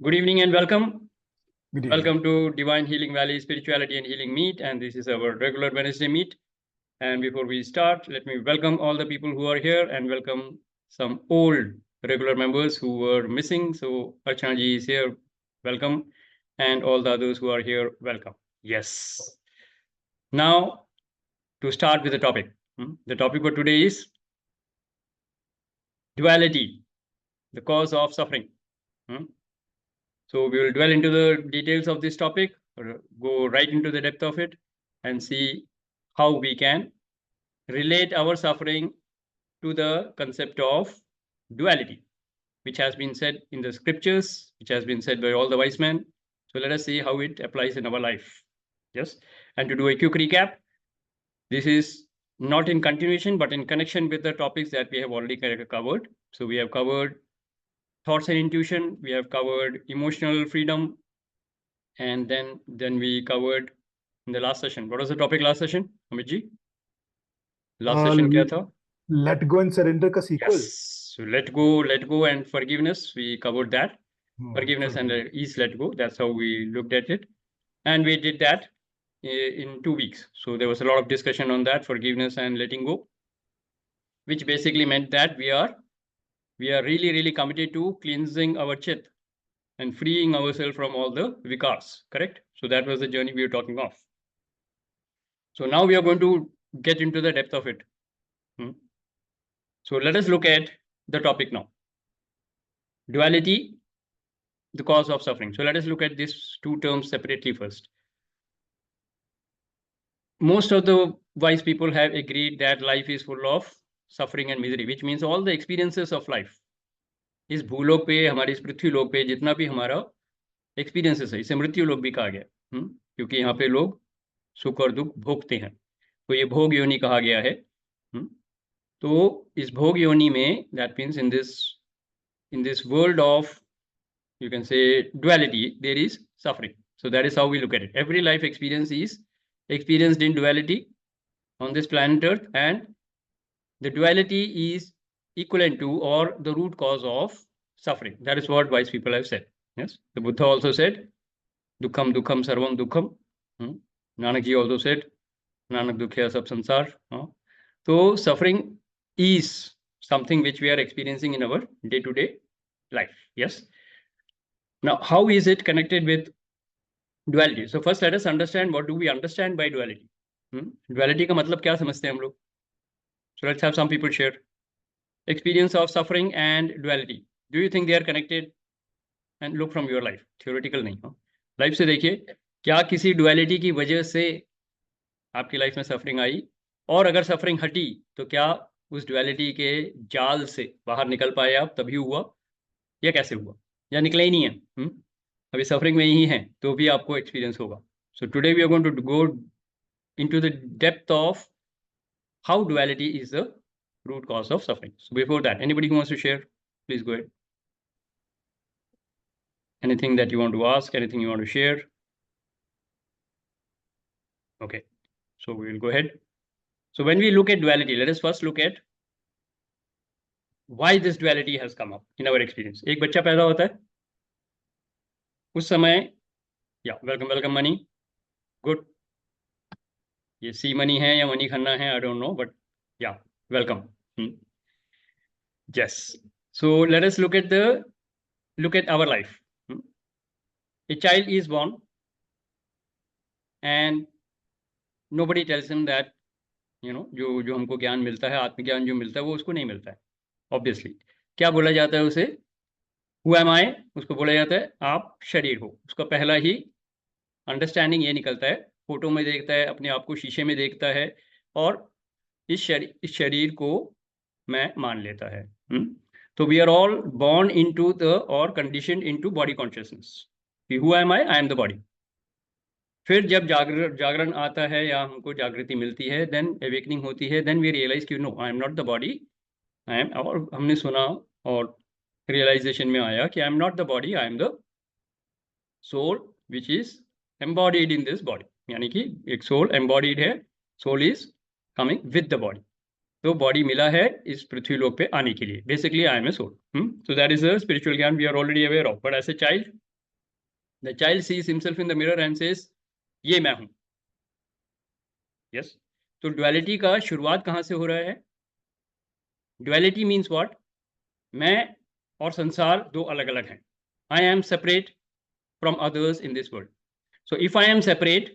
Good evening and welcome. Good evening. Welcome to Divine Healing Valley Spirituality and Healing Meet, and this is our regular Wednesday meet. And before we start, let me welcome all the people who are here and welcome some old regular members who were missing. So Archana ji is here, welcome, and all the others who are here, welcome. Yes. Now, to start with the topic. The topic for today is duality, the cause of suffering. So we will dwell into the details of this topic, or go right into the depth of it, and see how we can relate our suffering to the concept of duality, which has been said in the scriptures, which has been said by all the wise men. So let us see how it applies in our life. Yes. And to do a quick recap, this is not in continuation, but in connection with the topics that we have already covered. So we have covered thoughts and intuition, we have covered emotional freedom, and then we covered in the last session. What was the topic last session, Amit ji? Last session kya tha? Let go and surrender ka sequel. Yes. So let go and forgiveness. We covered that. Forgiveness and is let go. That's how we looked at it. And we did that in 2 weeks. So there was a lot of discussion on that, forgiveness and letting go, which basically meant that we are really, really committed to cleansing our chit and freeing ourselves from all the vikars, correct? So that was the journey we were talking of. So now we are going to get into the depth of it. So let us look at the topic now. Duality, the cause of suffering. So let us look at these two terms separately first. Most of the wise people have agreed that life is full of suffering and misery, which means all the experiences of life. इस भूलोक पे, हमारे इस पृथ्वी लोक पे जितना भी हमारा एक्सपीरियंसेस है, इसे मृत्यु लोक भी कहा गया, क्योंकि यहाँ पे लोग सुख और दुख भोगते हैं, तो ये भोग योनि कहा गया है. तो इस भोग योनि में, that means in this world of, you can say, duality, there is suffering. So that is how we look at it. Every life experience is experienced in duality on this planet Earth, and the duality is equivalent to or the root cause of suffering. That is what wise people have said. Yes, the Buddha also said, "Dukham dukham sarvam dukham." Nanak ji also said, "Nanak dukhya sab sansar." So suffering is something which we are experiencing in our day-to-day life. Yes. Now, how is it connected with duality? So first, let us understand what do we understand by duality. Duality का मतलब क्या समझते हैं हम लोग? So let's have some people share experience of suffering and duality. Do you think they are connected? And look from your life. Theoretical नहीं, life से देखिए, क्या किसी duality की वजह से आपकी लाइफ में सफरिंग आई, और अगर सफरिंग हटी तो क्या उस duality के जाल से बाहर निकल पाए आप, तभी हुआ, या कैसे हुआ, या निकला ही नहीं है, अभी सफरिंग में ही है तो भी आपको एक्सपीरियंस होगा. So today we are going to go into the depth of how duality is the root cause of suffering. So before that, anybody who wants to share, please go ahead. Anything that you want to ask, anything you want to share? Okay, so we will go ahead. So when we look at duality, let us first look at why this duality has come up in our experience. एक बच्चा पैदा होता है, उस समय, या welcome money, good, ये सी money है या मनी खन्ना है, आई डोंट नो, बट या welcome. Yes. So let us look at our life. A child is born and nobody tells him that, जो हमको ज्ञान मिलता है, आत्मज्ञान जो मिलता है, वो उसको नहीं मिलता है. ऑब्वियसली क्या बोला जाता है उसे? Who am I? उसको बोला जाता है आप शरीर हो. उसका पहला ही अंडरस्टैंडिंग ये निकलता है, फोटो में देखता है, अपने आप को शीशे में देखता है, और इस शरीर को मैं मान लेता है. तो we are all born into the or conditioned into body consciousness. Who am I? I am the body. फिर जब जागरण आता है या हमको जागृति मिलती है, देन अवेकनिंग होती है, देन वी रियलाइज कि no, I am not the body, I am, और हमने सुना और रियलाइजेशन में आया कि I am not the body, I am the soul which is embodied in this body. यानी कि एक सोल एम्बॉडीड है, soul is coming with the body. तो बॉडी मिला है इस पृथ्वी लोक पे आने के लिए. Basically I am a soul. So that is a spiritual ज्ञान we are already aware of. But as a child the child sees himself in the mirror and says ये मैं हूं। यस, तो ड्युअलिटी का शुरुआत कहां से हो रहा है? Duality means what? मैं और संसार दो अलग अलग हैं। I am separate from others in this world. So if I am separate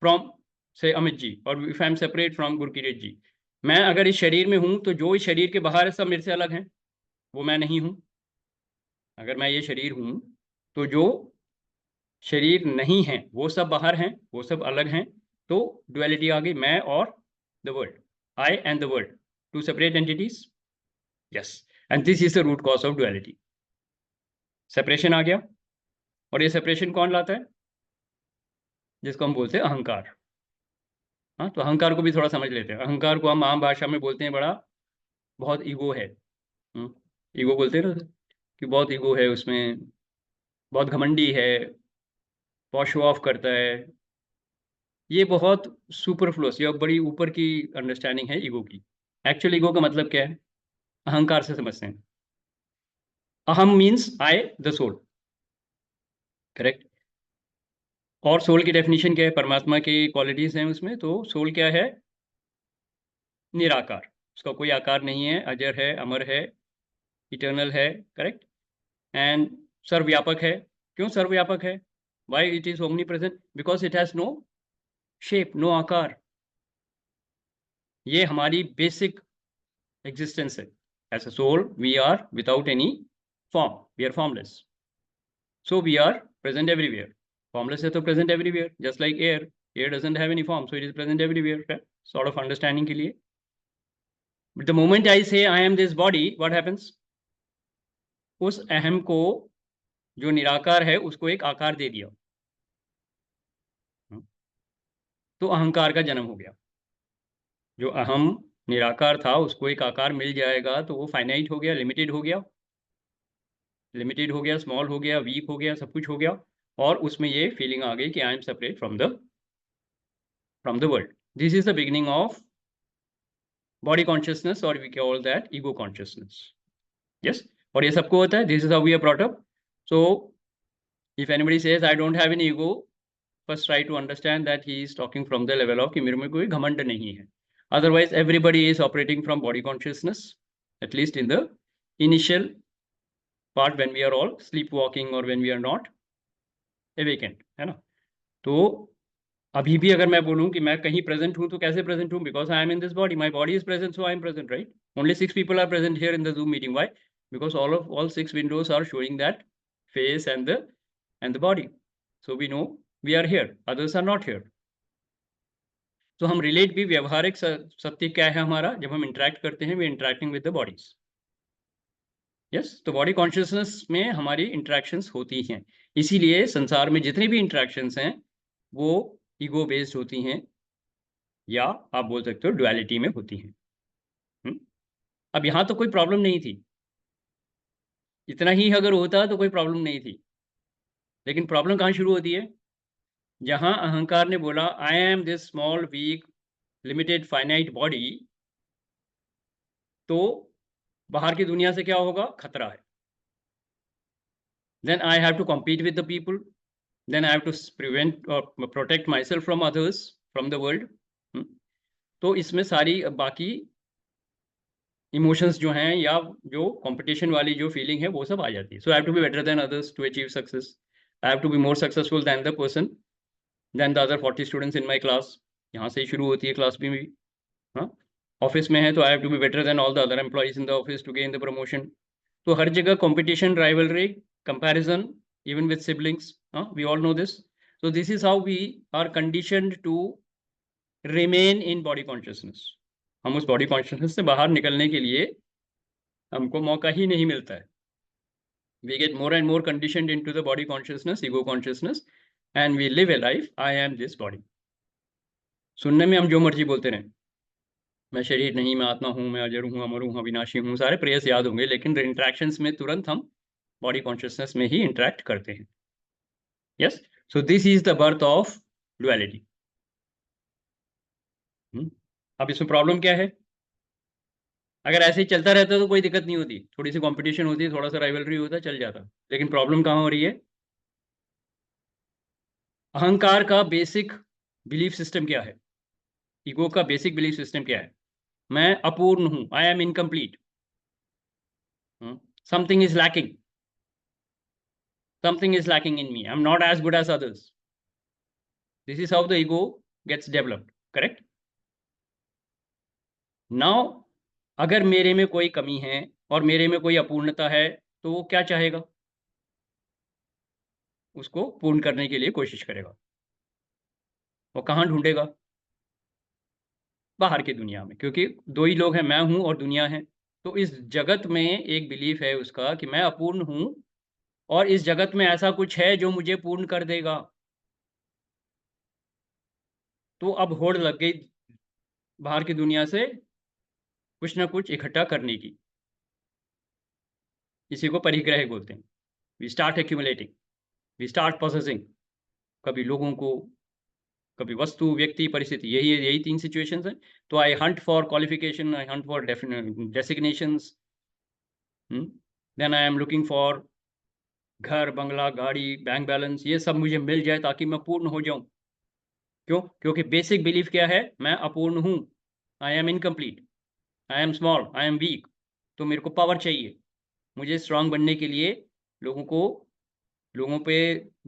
from से अमित जी, और if I am separate from Gurkirat ji, मैं अगर इस शरीर में हूं तो जो इस शरीर के बाहर है सब मेरे से अलग हैं, वो मैं नहीं हूं। अगर मैं ये शरीर हूं तो जो शरीर नहीं है वो सब बाहर हैं, वो सब अलग हैं। तो डुअलिटी आ गई, मैं और the world, I and the world, two separate entities. Yes, and this is the root cause of duality. Separation आ गया, और ये सेपरेशन कौन लाता है? जिसको हम बोलते हैं अहंकार। हाँ, तो अहंकार को भी थोड़ा समझ लेते हैं। अहंकार को हम आम भाषा में बोलते हैं बड़ा, बहुत ईगो है। ईगो बोलते हैं ना कि बहुत ईगो है उसमें, बहुत घमंडी है, बहुत शो ऑफ करता है। ये बहुत सुपरफ्लुअस या बड़ी ऊपर की अंडरस्टैंडिंग है ईगो की। एक्चुअल ईगो का मतलब क्या है? अहंकार से समझते हैं। अहम means I, the soul, correct. और सोल की डेफिनेशन क्या है? परमात्मा की क्वालिटीज हैं उसमें। तो सोल क्या है? निराकार, उसका कोई आकार नहीं है, अजर है, अमर है, इटर्नल है, करेक्ट। एंड सर्वव्यापक है। क्यों सर्वव्यापक है? Why it is omnipresent? Because it has no shape, no आकार। ये हमारी बेसिक एग्जिस्टेंस है। As a soul we are without any form, we are formless, so we are present everywhere. Formless है तो present everywhere, just like air, air doesn't have any form, so it is present everywhere, sort of understanding के लिए। But the moment I say I am this body, what happens? उस अहम को, जो निराकार है, उसको एक आकार दे दिया, तो अहंकार का जन्म हो गया। जो अहम निराकार था उसको एक आकार मिल जाएगा तो वो फाइनाइट हो गया, लिमिटेड हो गया, लिमिटेड हो गया, स्मॉल हो गया, वीक हो गया, सब कुछ हो गया। और उसमें ये फीलिंग आ गई कि I am separate from the world. This is the beginning of body consciousness, और we call that ego consciousness. Yes, और ये सबको होता है। This is how we are brought up. So if anybody says I don't have an ego, first try to understand that he is talking from the level of कि मेरे में कोई घमंड नहीं है। Otherwise, everybody is operating from body consciousness, at least in the initial part when we are all sleepwalking or when we are not awakened, है ना? तो अभी भी अगर मैं बोलूं कि मैं कहीं प्रेजेंट हूं तो कैसे प्रेजेंट हूं? Because I M in this body, my body is present, so I am present, right? Only 6 people are present here in the Zoom meeting. Why? Because all 6 windows are showing that face and the body. So we know we are here, others are not here. तो हम relate भी, व्यवहारिक सत्य क्या है हमारा? जब हम इंटरेक्ट करते हैं, we interacting with the bodies. Yes, तो बॉडी कॉन्शियसनेस में हमारी इंटरेक्शंस होती हैं। इसीलिए संसार में जितनी भी इंटरेक्शंस हैं वो ईगो बेस्ड होती हैं, या आप बोल सकते हो डुअलिटी में होती हैं। अब यहाँ तो कोई प्रॉब्लम नहीं थी, इतना ही अगर होता तो कोई प्रॉब्लम नहीं थी। लेकिन प्रॉब्लम कहाँ शुरू होती है? जहां अहंकार ने बोला I am this small weak limited finite body, तो बाहर की दुनिया से क्या होगा? खतरा है। Then I have to compete with the people. Then I have to prevent or protect myself from others, from the world. तो इसमें सारी बाकी इमोशंस जो हैं, या जो कंपटीशन वाली जो फीलिंग है, वो सब आ जाती है। So I have to be better than others to achieve success. I have to be more successful than the person, than the other 40 students in my class. यहाँ से ही शुरू होती है क्लास भी। हाँ, ऑफिस में है तो I have to be better than all the other employees in the office to gain the promotion. तो हर जगह competition, rivalry, comparison, even with siblings. We all know this. So this is how we are conditioned to remain in body consciousness. हम उस body consciousness से बाहर निकलने के लिए हमको मौका ही नहीं मिलता है। We get more and more conditioned into the body consciousness, ego consciousness, and we live a life, I am this body. सुनने में हम जो मर्जी बोलते रहें, मैं शरीर नहीं, मैं आत्मा हूँ, मैं अजर हूँ, अमर हूँ, अविनाशी हूँ, सारे प्रेयस याद होंगे, लेकिन इंट्रैक्शंस में तुरंत हम बॉडी कॉन्शियसनेस में ही इंटरेक्ट करते हैं। Yes, so this is the birth of duality. अब इसमें प्रॉब्लम क्या है? अगर ऐसे ही चलता रहता तो कोई दिक्कत नहीं होती, थोड़ी सी कंपटीशन होती, थोड़ा सा राइवलरी होता, चल जाता। लेकिन प्रॉब्लम कहाँ हो रही है? अहंकार का बेसिक बिलीफ सिस्टम क्या है? ईगो का बेसिक बिलीफ सिस्टम क्या है? मैं अपूर्ण हूं, I M incomplete, something is lacking, something is lacking in me, I'm not as good as others. This is how the ego gets developed, correct? Now अगर मेरे में कोई कमी है और मेरे में कोई अपूर्णता है तो वो क्या चाहेगा? उसको पूर्ण करने के लिए कोशिश करेगा। वो कहाँ ढूंढेगा? बाहर की दुनिया में, क्योंकि दो ही लोग हैं, मैं हूं और दुनिया है। तो इस जगत में एक बिलीफ है उसका कि मैं अपूर्ण हूं और इस जगत में ऐसा कुछ है जो मुझे पूर्ण कर देगा। तो अब होड़ लग गई बाहर की दुनिया से कुछ ना कुछ इकट्ठा करने की। इसी को परिग्रह बोलते हैं। We start accumulating, we start processing, कभी लोगों को, कभी वस्तु, व्यक्ति, परिस्थिति, यही तीन सिचुएशंस हैं। तो I hunt for qualification, I hunt for designations, then I am looking for घर, बंगला, गाड़ी, बैंक बैलेंस, ये सब मुझे मिल जाए ताकि मैं पूर्ण हो जाऊं। क्यों? क्योंकि बेसिक बिलीफ क्या है? मैं अपूर्ण हूं, I M incomplete, I am small, I am weak. तो मेरे को पावर चाहिए। मुझे स्ट्रांग बनने के लिए लोगों पे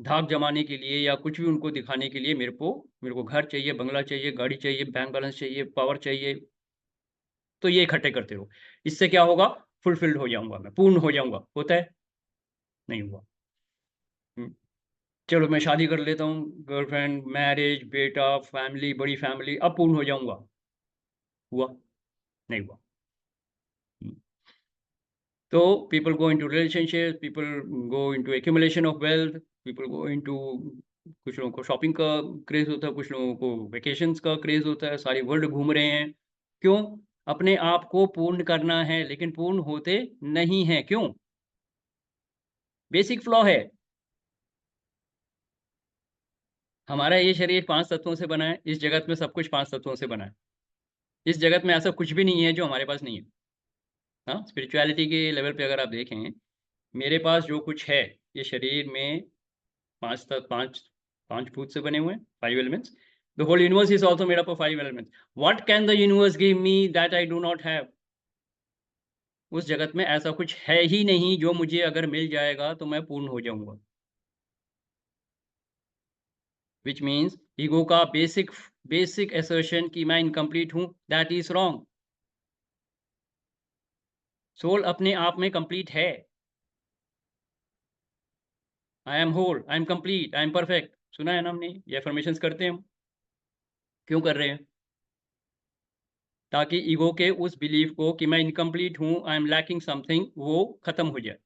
धाक जमाने के लिए या कुछ भी उनको दिखाने के लिए मेरे को घर चाहिए, बंगला चाहिए, गाड़ी चाहिए, बैंक बैलेंस चाहिए, पावर चाहिए। तो ये इकट्ठे करते रहो। इससे क्या होगा? फुलफिल्ड हो जाऊंगा, मैं पूर्ण हो जाऊंगा। होता है? नहीं हुआ। चलो मैं शादी कर लेता हूँ, गर्लफ्रेंड, मैरिज, बेटा, फैमिली, बड़ी फैमिली, अब पूर्ण हो जाऊंगा। हुआ? नहीं हुआ। तो people go into relationships, people go into accumulation of wealth, people go into, कुछ लोगों को शॉपिंग का क्रेज होता है, कुछ लोगों को वेकेशंस का क्रेज होता है, सारी वर्ल्ड घूम रहे हैं। क्यों? अपने आप को पूर्ण करना है, लेकिन पूर्ण होते नहीं है। क्यों? बेसिक फ्लॉ है। हमारा ये शरीर 5 तत्वों से बना है, इस जगत में सब कुछ 5 तत्वों से बना है। इस जगत में ऐसा कुछ भी नहीं है जो हमारे पास नहीं है। हाँ, स्पिरिचुअलिटी के लेवल पे अगर आप देखें, मेरे पास जो कुछ है, ये शरीर में 5 भूत से बने हुए हैं, 5 elements. The whole universe is also made up of 5 elements. What can the universe give me that I do not have? उस जगत में ऐसा कुछ है ही नहीं जो मुझे अगर मिल जाएगा तो मैं पूर्ण हो जाऊंगा। Which means ईगो का बेसिक assertion कि मैं इनकम्प्लीट हूं, that is wrong. सोल अपने आप में कंप्लीट है। I am whole, I am complete, I am perfect. सुना है ना हमने? ये अफर्मेशंस करते हैं हम। क्यों कर रहे हैं? ताकि ईगो के उस बिलीफ को कि मैं इनकम्प्लीट हूं, आई एम लैकिंग समथिंग, वो खत्म हो जाए।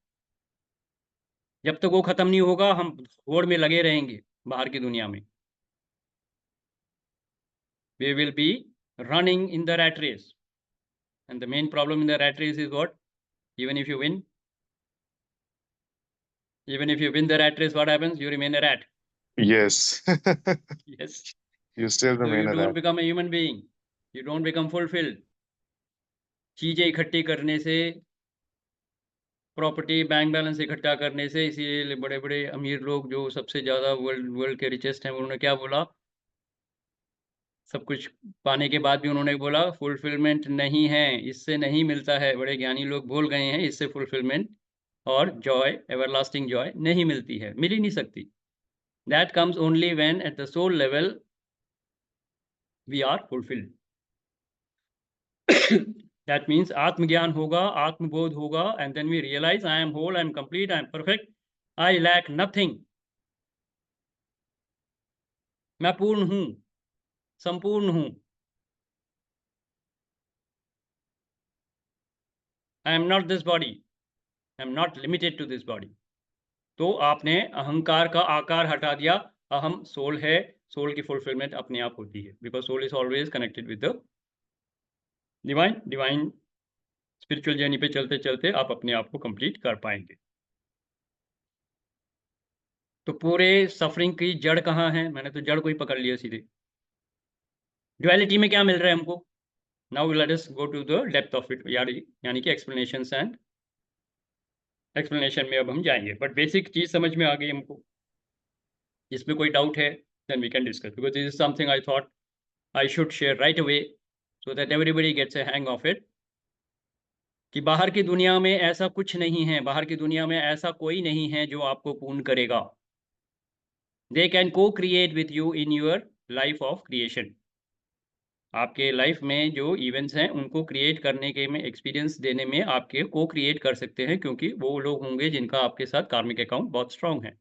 जब तक वो खत्म नहीं होगा, हम होड़ में लगे रहेंगे बाहर की दुनिया में। We will be running in the rat race, and the main problem in the rat race is what? even if you win even if you win the rat race, what happens? You remain a rat. Yes. Yes. You still So you remain a don't rat. become a human being, you don't become fulfilled. चीजें इकट्ठी करने से, property, bank balance इकट्ठा करने से, इसीलिए बड़े बड़े अमीर लोग जो सबसे ज्यादा वर्ल्ड के रिचेस्ट हैं, उन्होंने क्या बोला? सब कुछ पाने के बाद भी उन्होंने बोला फुलफिलमेंट नहीं है, इससे नहीं मिलता है। बड़े ज्ञानी लोग बोल गए हैं, इससे फुलफिलमेंट और जॉय, एवरलास्टिंग जॉय नहीं मिलती है, मिल ही नहीं सकती। That comes only when at the soul level we are fulfilled. That means आत्मज्ञान होगा, आत्मबोध होगा, and then we realize I am whole, I am complete, I am perfect, I lack nothing. मैं पूर्ण हूं, संपूर्ण हूं। I am not this body, I am not limited to this body. तो आपने अहंकार का आकार हटा दिया। अहम सोल है, सोल की फुलफिलमेंट अपने आप होती है, because soul is always connected with the divine. Spiritual journey पे चलते चलते आप अपने आप को कंप्लीट कर पाएंगे। तो पूरे सफरिंग की जड़ कहाँ है? मैंने तो जड़ को ही पकड़ लिया सीधे। ड्युअलिटी में क्या मिल रहा है हमको? Now let us go to the depth of it, यानी कि एक्सप्लेनेशंस एंड एक्सप्लेनेशन में अब हम जाएंगे, बट बेसिक चीज समझ में आ गई हमको। इसमें कोई डाउट है then we can discuss, because this is something I thought I should share right away so that everybody gets a hang of it, कि बाहर की दुनिया में ऐसा कुछ नहीं है, बाहर की दुनिया में ऐसा कोई नहीं है जो आपको पूर्ण करेगा। They can co-create with you in your life of creation. आपके लाइफ में जो इवेंट्स हैं उनको क्रिएट करने के में, एक्सपीरियंस देने में आपके को क्रिएट कर सकते हैं, क्योंकि वो लोग होंगे जिनका आपके साथ कार्मिक अकाउंट बहुत स्ट्रांग है।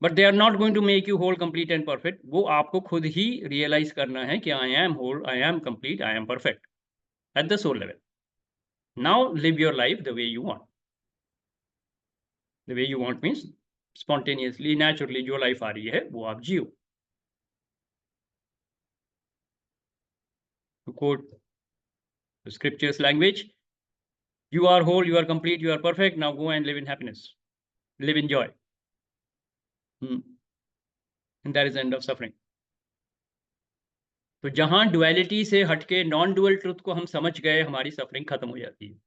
But they are not going to make you whole, complete and perfect. वो आपको खुद ही रियलाइज करना है कि I am whole, I am complete, I am perfect at the soul level. Now live your life the way you want. The way you want means spontaneously, naturally जो life आ रही है वो आप जियो। To quote scriptures language, you are whole, you are complete, you are perfect, now go and live in happiness, live in joy. And that is the end of suffering. तो जहां duality से हटके नॉन डुअल ट्रुथ को हम समझ गए, हमारी suffering खत्म हो जाती है।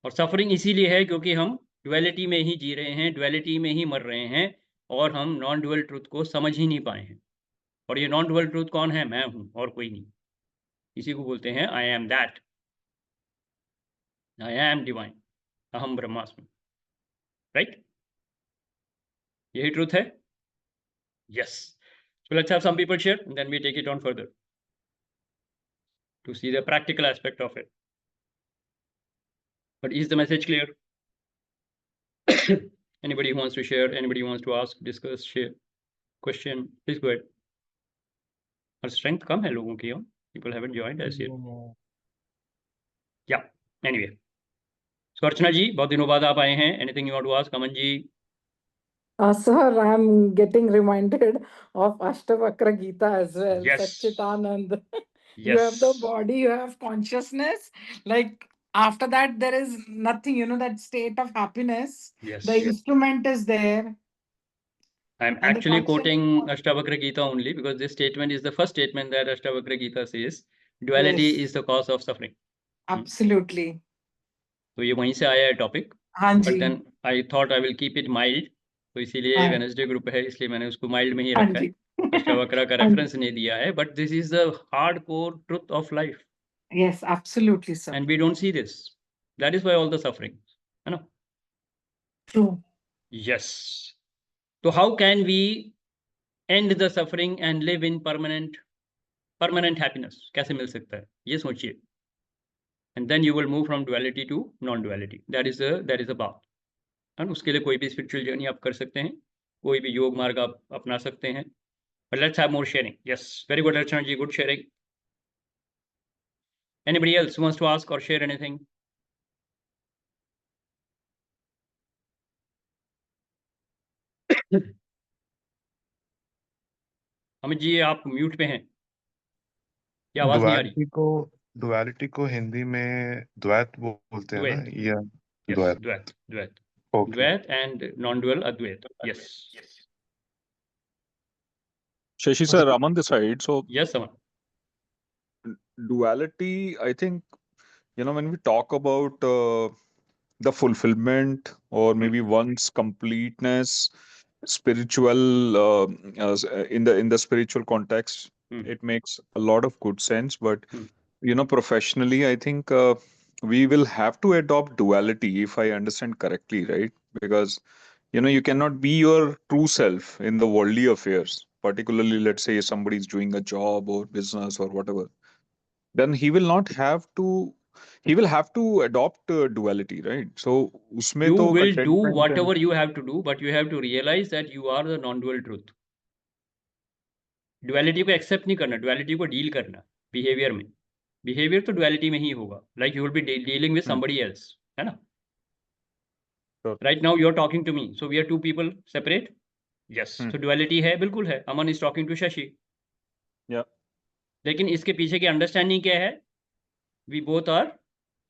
और सफरिंग इसीलिए है क्योंकि हम डुअलिटी में ही जी रहे हैं, डुअलिटी में ही मर रहे हैं, और हम नॉन डुअल ट्रुथ को समझ ही नहीं पाए हैं। और ये नॉन डुअल ट्रुथ कौन है? मैं हूं और कोई नहीं। इसी को बोलते हैं I M that, I am divine, अहम ब्रह्मास्मि। राइट? यही ट्रुथ है। Yes. So let's have some people share, and then we take it on further to see the practical aspect of it. But is the message clear? Anybody who wants to share, anybody who wants to ask, discuss, share, question, please go ahead. Our strength कम है लोगों की, people haven't joined as yet. Yeah. Anyway. So Archana ji, बहुत दिनों बाद आप आए हैं. Anything you want to ask, Aman ji? Sir, I'm getting reminded of Ashtavakra Gita as well. Yes. Satchitanand. Yes. You have the body, you have consciousness. Like after that, there is nothing, that state of happiness. Yes. The instrument is there. I'm And the actually function quoting is- Ashtavakra Gita only because this statement is the first statement that Ashtavakra Gita says. Duality Yes. is the cause of suffering. Absolutely. तो ये वहीं से आया है topic. हाँ but जी, then I thought I will keep it mild, तो इसीलिए हाँ वेडनेसडे ग्रुप है, इसलिए मैंने उसको माइल्ड में ही हाँ रखा है। जी। अष्टावक्र का हाँ जी। रेफरेंस नहीं दिया है, but this is the hard core truth of life Yes, absolutely, sir. And we don't see this, that is why all the suffering, है ना? True. यस। तो how can we end the suffering and live in permanent happiness? कैसे मिल सकता है, ये सोचिए। And then you will move from duality to non duality, that is the बात। और उसके लिए कोई भी स्पिरिचुअल जर्नी आप कर सकते हैं, कोई भी योग मार्ग आप अपना सकते हैं। But let's have more sharing. Yes, very good, Archana ji, good sharing. Anybody else who wants to ask or share anything? Amit ji, आप म्यूट पे हैं, क्या आवाज नहीं आ रही? डुअलिटी को हिंदी में द्वैत बोलते हैं ना, द्वैत। या Yes, द्वैत? द्वैत ओके। द्वैत and non-dual Advait. Yes. Shashi sir, Raman this side. So Yes, Aman. duality, I think, when we talk about the fulfillment or maybe one's completeness, spiritual in the spiritual context, it makes a lot of good sense. But professionally, I think we will have to adopt duality, if I understand correctly, right? Because you cannot be your true self in the worldly affairs. Particularly, let's say somebody is doing a job or business or whatever, then he will have to adopt duality, right? So usme You to will do contentment and whatever you have to do, but you have to realize that you are the non-dual truth. Duality को accept नहीं करना, duality को deal करना behavior में। Behavior तो duality में ही होगा, like you will be dealing with somebody else, है ना? Sure. Right now you're talking to me, so we are two people separate. Yes, so duality है, बिल्कुल है। Aman is talking to Shashi. Yeah. लेकिन इसके पीछे की अंडरस्टैंडिंग क्या है? We both are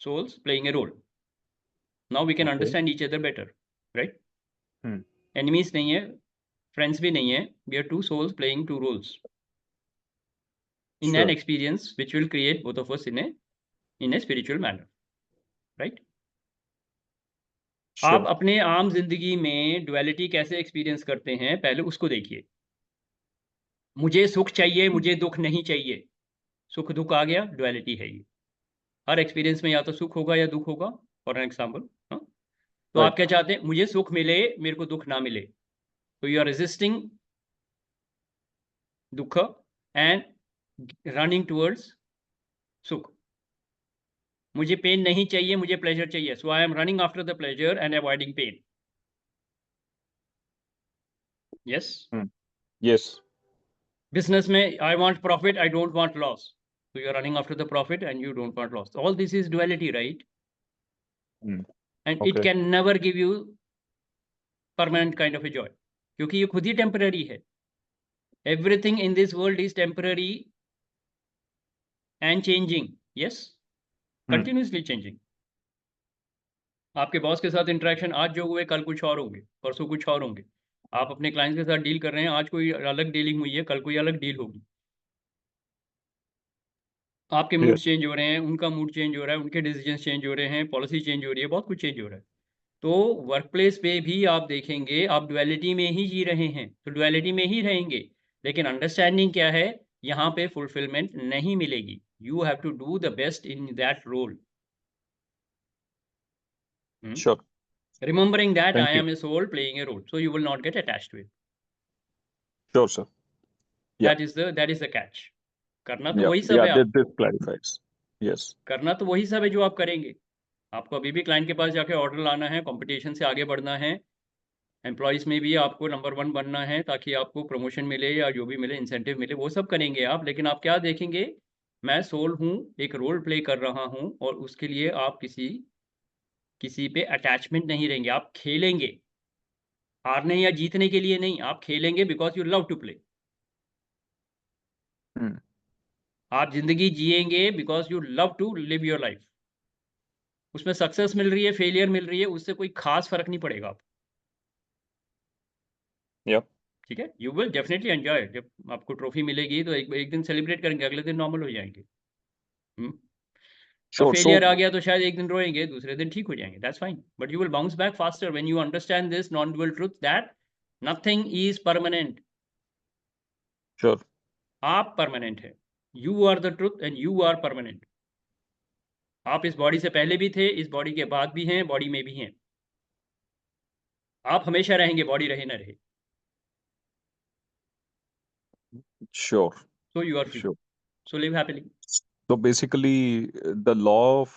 souls playing a role. Now we can understand each other better, right? Enemies नहीं है, friends भी नहीं है. We are two souls playing two roles in Sure. an experience which will create both of us in a spiritual manner, right? आप Sure. अपने आम जिंदगी में डुअलिटी कैसे एक्सपीरियंस करते हैं, पहले उसको देखिए। मुझे सुख चाहिए, मुझे दुख नहीं चाहिए। सुख दुख आ गया, डुअलिटी है ये। हर एक्सपीरियंस में या तो सुख होगा या दुख होगा। फॉर एन एग्जाम्पल, तो Right. आप क्या चाहते हैं? मुझे सुख मिले, मेरे को दुख ना मिले। तो यू आर रेजिस्टिंग दुख एंड रनिंग टुवर्ड्स सुख। मुझे पेन नहीं चाहिए, मुझे प्लेजर चाहिए, so I am running after the pleasure and avoiding pain. Yes. Yes. Business में I want profit, I don't want loss, so you are running after the profit and you don't want loss. All this is duality, right? Hmm. And it Okay. can never give you permanent kind of a joy, क्योंकि ये खुद ही temporary है। Everything in this world is temporary and changing. Yes, continuously changing. आपके boss के साथ interaction आज जो हुए, कल कुछ और होंगे, परसों कुछ और होंगे। आप अपने क्लाइंट्स के साथ डील कर रहे हैं, आज कोई अलग डीलिंग हुई है, कल कोई अलग डील होगी। आपके मूड Yes. चेंज हो रहे हैं, उनका मूड चेंज हो रहा है, उनके डिसीजन चेंज हो रहे हैं, पॉलिसी चेंज हो रही है, बहुत कुछ चेंज हो रहा है। तो वर्क प्लेस पे भी आप देखेंगे, आप डुअलिटी में ही जी रहे हैं, तो डुअलिटी में ही रहेंगे। लेकिन अंडरस्टैंडिंग क्या है? यहाँ पे फुलफिलमेंट नहीं मिलेगी। You have to do the best in that role. Sure. Remembering that Thank I you. am a soul playing a role, so you will not get attached to it. Sure, sir. Yeah. that is the catch. करना तो Yeah. वही सब Yeah. है This, आप, this clarifies. Yes. करना तो वही सब है जो आप करेंगे। आपको अभी भी क्लाइंट के पास जाके ऑर्डर लाना है, कंपटीशन से आगे बढ़ना है, एम्प्लॉयज़ में भी आपको नंबर 1 बनना है, ताकि आपको प्रमोशन मिले या जो भी मिले, इंसेंटिव मिले, वो सब करेंगे आप। लेकिन आप क्या देखेंगे? मैं सोल हूँ, एक रोल प्ले कर रहा हूँ, और उसके लिए आप किसी पे अटैचमेंट नहीं रहेंगे। आप खेलेंगे, हारने या जीतने के लिए नहीं, आप खेलेंगे because you love to play. Hmm. आप ज़िंदगी जिएँगे because you love to live your life. उसमें सक्सेस मिल रही है, फेलियर मिल रही है, उससे कोई ख़ास फ़र्क नहीं पड़ेगा आपको। Yeah. ठीक है? You will definitely enjoy. जब आपको ट्रॉफ़ी मिलेगी तो एक दिन सेलिब्रेट करेंगे, अगले दिन नॉर्मल हो जाएँगे। और Sure. फेलियर आ So, गया तो शायद एक दिन रोएँगे, दूसरे दिन ठीक हो जाएँगे, that's fine. But you will bounce back faster when you understand this non dual truth that nothing is permanent. sure. आप परमानेंट हैं। You are the truth and you are permanent. आप इस बॉडी से पहले भी थे, इस बॉडी के बाद भी हैं, बॉडी में भी हैं। आप हमेशा रहेंगे, बॉडी रहे ना रहे। Sure. So you are free, Sure. So live happily. So basically, the law of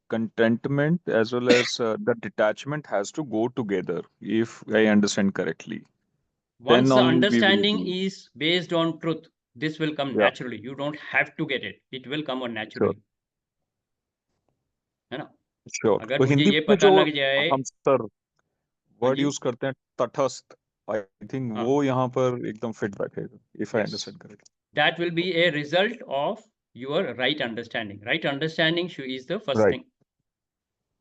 contentment as well as the detachment has to go together, if I understand correctly. Then Once the only we will understanding be. is based on truth, this will come Yeah, naturally. You don't have to get it. It will come on sure, naturally. है ना? sure. अगर तो मुझे हिंदी ये में पता जो लग जाए, हम सर हाँ वर्ड जी, यूज करते हैं तटस्थ, आई थिंक हाँ, वो यहाँ पर एकदम फिट बैठेगा, if I yes, understand correctly. that will be a result of your right understanding. Right understanding is the first Right. thing.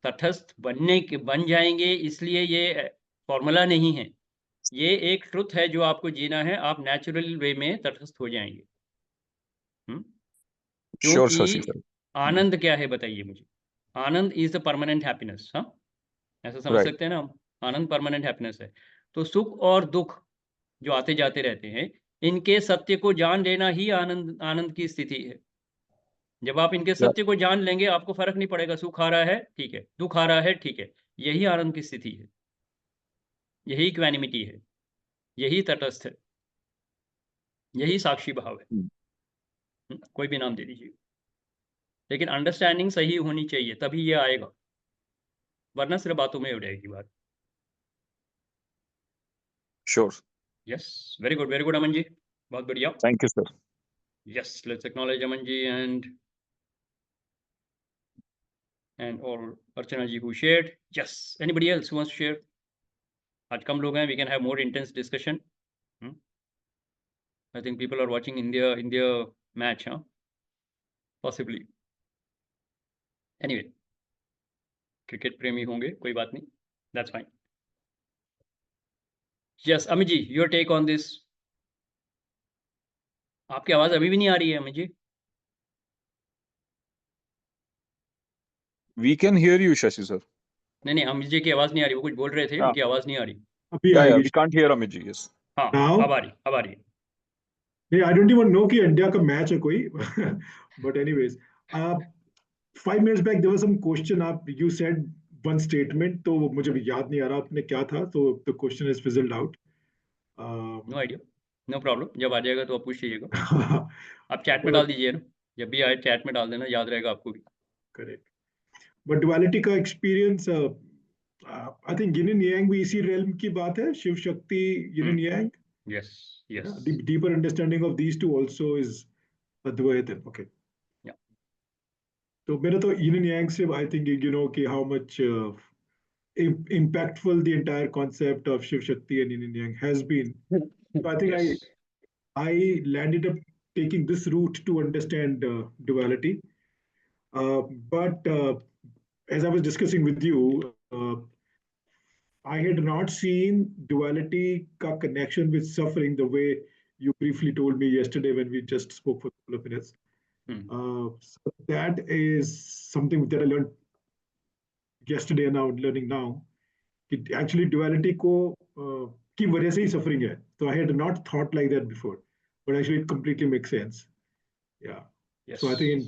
तटस्थ बन जाएंगे, इसलिए ये फॉर्मूला नहीं है। ये एक ट्रुथ है जो आपको जीना है। आप नेचुरल वे में तटस्थ हो जाएंगे। Sure, क्योंकि Shashi sir. आनंद क्या है बताइए मुझे? आनंद इज द परमानेंट हैप्पीनेस। हाँ, ऐसा समझ Right. सकते हैं ना हम? आनंद परमानेंट हैप्पीनेस है। तो सुख और दुख जो आते जाते रहते हैं, इनके सत्य को जान लेना ही आनंद आनंद की स्थिति है। जब आप इनके Yeah. सत्य को जान लेंगे, आपको फर्क नहीं पड़ेगा, सुख आ रहा है ठीक है, दुख आ रहा है ठीक है। यही आनंद की स्थिति है, यही इक्वानिमिटी है, यही तटस्थ है, यही साक्षी भाव है। Hmm. कोई भी नाम दे दीजिए, लेकिन अंडरस्टैंडिंग सही होनी चाहिए, तभी ये आएगा, वरना सिर्फ बातों में हो जाएगी बात। Sure. Yes, very good Aman ji, बहुत बढ़िया। Thank you, sir. Yes, let's acknowledge Aman ji and or Archana ji who shared. Yes, anybody else who wants to share? आज कम लोग हैं, we can have more intense discussion. I think people are watching India match, huh? Possibly. Anyway, cricket प्रेमी होंगे, कोई बात नहीं, that's fine. Yes, Amit ji, your take on this. आपकी आवाज अभी भी नहीं आ रही है Amit ji. We can hear you, Shashi sir. नहीं अमित जी की आवाज नहीं आ रही, वो कुछ बोल रहे थे, Yeah. उनकी आवाज नहीं आ रही। अभी Yeah, आएगी we can't hear Amit ji. Yes. हाँ Now? अब आ रही। नहीं, आई डोंट इवन नो कि इंडिया का मैच है कोई but anyways 5 minutes back there was some question आप you said one statement तो मुझे भी याद नहीं आ रहा आपने क्या था, तो the question is fizzled out. No idea, no problem, जब आ जाएगा तो आप पूछ लीजिएगा, आप चैट में डाल दीजिए ना, जब भी आए चैट में डाल देना, याद रहेगा आपको भी। करेक्ट, बट डुअलिटी का experience I think yin and yang भी इसी realm की बात है, Shiv Shakti yin and yang. Yes yes Deeper understanding of these two also is Advaitam. Okay. Yeah. तो मेरा तो yin and yang से I think you know कि how much impactful the entire concept of Shiv Shakti and yin and yang has been. So I think yes. I landed up taking this route to understand duality. But as I was discussing with you, I had not seen duality ka connection with suffering the way you briefly told me yesterday when we just spoke for a couple of minutes. So that is something that I learned yesterday and now learning now. It actually duality को की वजह से ही suffering है. So I had not thought like that before, but actually it completely makes sense. Yeah. Yes. So I think in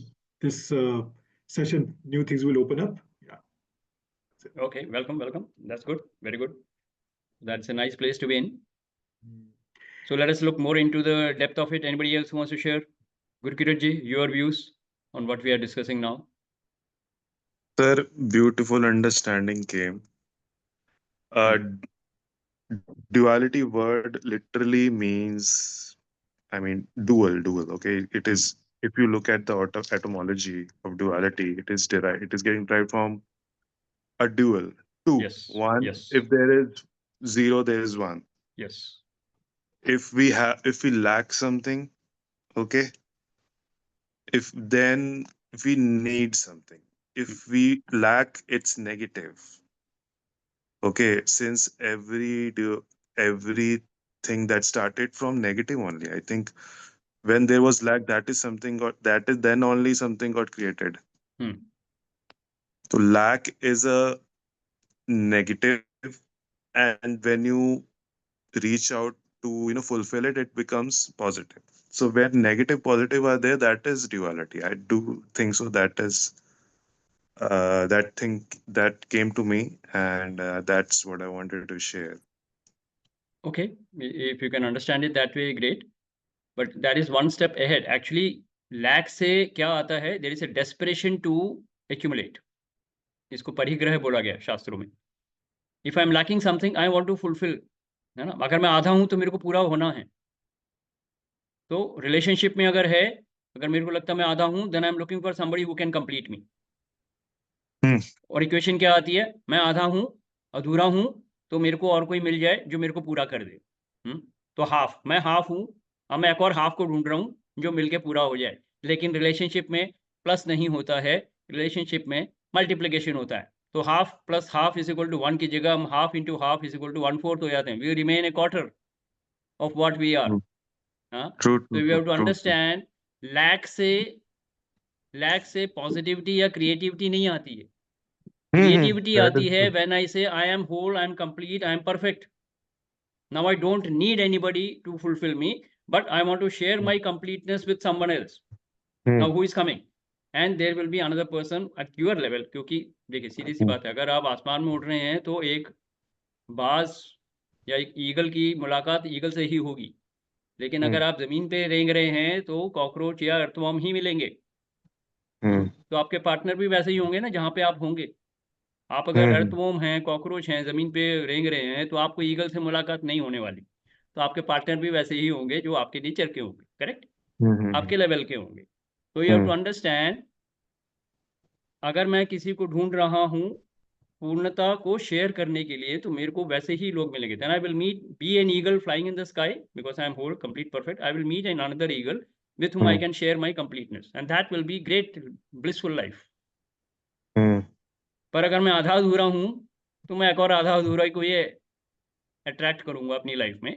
this session, new things will open up. Yeah. Okay, welcome. That's good. Very good. That's a nice place to be in. So let us look more into the depth of it. Anybody else who wants to share? Gurkirat ji, your views on what we are discussing now? Sir, beautiful understanding came. Duality word literally means, I mean, dual. Okay, it is. If you look at the etymology of duality, it is getting derived from a dual, two, Yes. one. Yes. If there is zero, there is one. Yes. If we lack something, okay. If we need something, if we lack, it's negative. Okay, since everything that started from negative only, I think when there was lack, that is then only something got created. So lack is a negative, and when you reach out to fulfill it, it becomes positive. So when negative, positive are there, that is duality. I do think so. That is that thing that came to me, and that's what I wanted to share. Okay, if you can understand it that way, great. But that is one step ahead. Actually, lack से क्या आता है? There is a desperation to accumulate. इसको परिग्रह बोला गया शास्त्रों में. If I am lacking something, I want to fulfill. है ना? अगर मैं आधा हूं तो मेरे को पूरा होना है. तो रिलेशनशिप में अगर है, अगर मेरे को लगता है मैं आधा हूं, then I am looking for somebody who can complete me. और इक्वेशन क्या आती है? मैं आधा हूं, अधूरा हूं, तो मेरे को और कोई मिल जाए जो मेरे को पूरा कर दे. तो हाफ, मैं हाफ हूं, अब मैं एक और हाफ को ढूंढ रहा हूं जो मिलके पूरा हो जाए. लेकिन रिलेशनशिप में प्लस नहीं होता है, रिलेशनशिप में मल्टीप्लिकेशन होता है. तो half plus half is equal to 1 की जगह हम half into half is equal to 1/4 हो जाते हैं. We remain a quarter of what we are. True. So we have to understand, lack से पॉजिटिविटी या क्रिएटिविटी नहीं आती है. क्रिएटिविटी आती है when I say I am whole, I am complete, I am perfect. Now I don't need anybody to fulfill me, but I want to share my completeness with someone else. Now who is coming? And there will be another person at your level. क्योंकि देखिए सीधी सी बात है, अगर आप आसमान में उड़ रहे हैं तो एक बाज या एक ईगल की मुलाकात ईगल से ही होगी. लेकिन अगर आप जमीन पे रेंग रहे हैं तो कॉकरोच या अर्थवर्म ही मिलेंगे. तो आपके पार्टनर भी वैसे ही होंगे ना जहाँ पे आप होंगे. आप अगर अर्थवर्म हैं, कॉकरोच हैं, जमीन पे रेंग रहे हैं, तो आपको ईगल से मुलाकात नहीं होने वाली. तो आपके पार्टनर भी वैसे ही होंगे जो आपके नेचर के होंगे. करेक्ट? आपके लेवल के होंगे. तो यू हैव टू अंडरस्टैंड, अगर मैं किसी को ढूंढ रहा हूँ पूर्णता को शेयर करने के लिए, तो मेरे को वैसे ही लोग मिलेंगे. Then I will be an eagle flying in the sky because I am whole complete perfect. I will meet an another eagle with whom I can share my completeness, and that will be great blissful life. पर अगर मैं आधा अधूरा हूं तो मैं एक और आधा अधूरा को ये अट्रैक्ट करूंगा अपनी लाइफ में.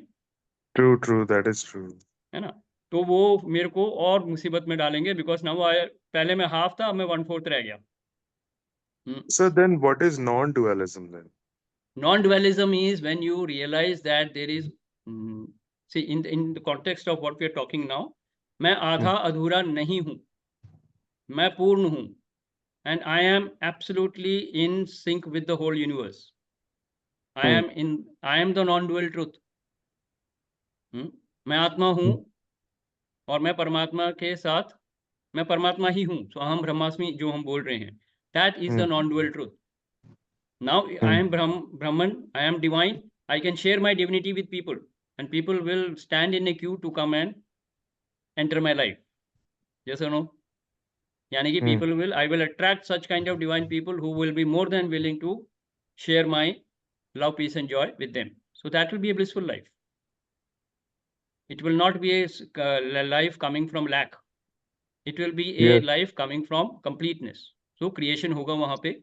True, that is true. है ना? तो वो मेरे को और मुसीबत में डालेंगे बिकॉज नाउ पहले मैं हाफ था, अब मैं 1/4 रह गया. So then what is non-dualism then? Non-dualism is when you realize that there is, see, in the context of what we are talking now, मैं आधा अधूरा नहीं हूं, मैं पूर्ण हूं, and I am absolutely in sync with the whole universe. I am the non-dual truth. मैं आत्मा हूं और मैं परमात्मा के साथ, मैं परमात्मा ही हूं. So अहम ब्रह्मास्मि जो हम बोल रहे हैं, that is the non-dual truth. Now I am Brahman, I am divine, I can share my divinity with people, and people will stand in a queue to come and enter my life. Yes or no? Yani ki people will, I will attract such kind of divine people who will be more than willing to share my love, peace and joy with them. So that will be a blissful life. It will not be a life coming from lack. It will be a life coming from completeness. So creation होगा वहाँ पे,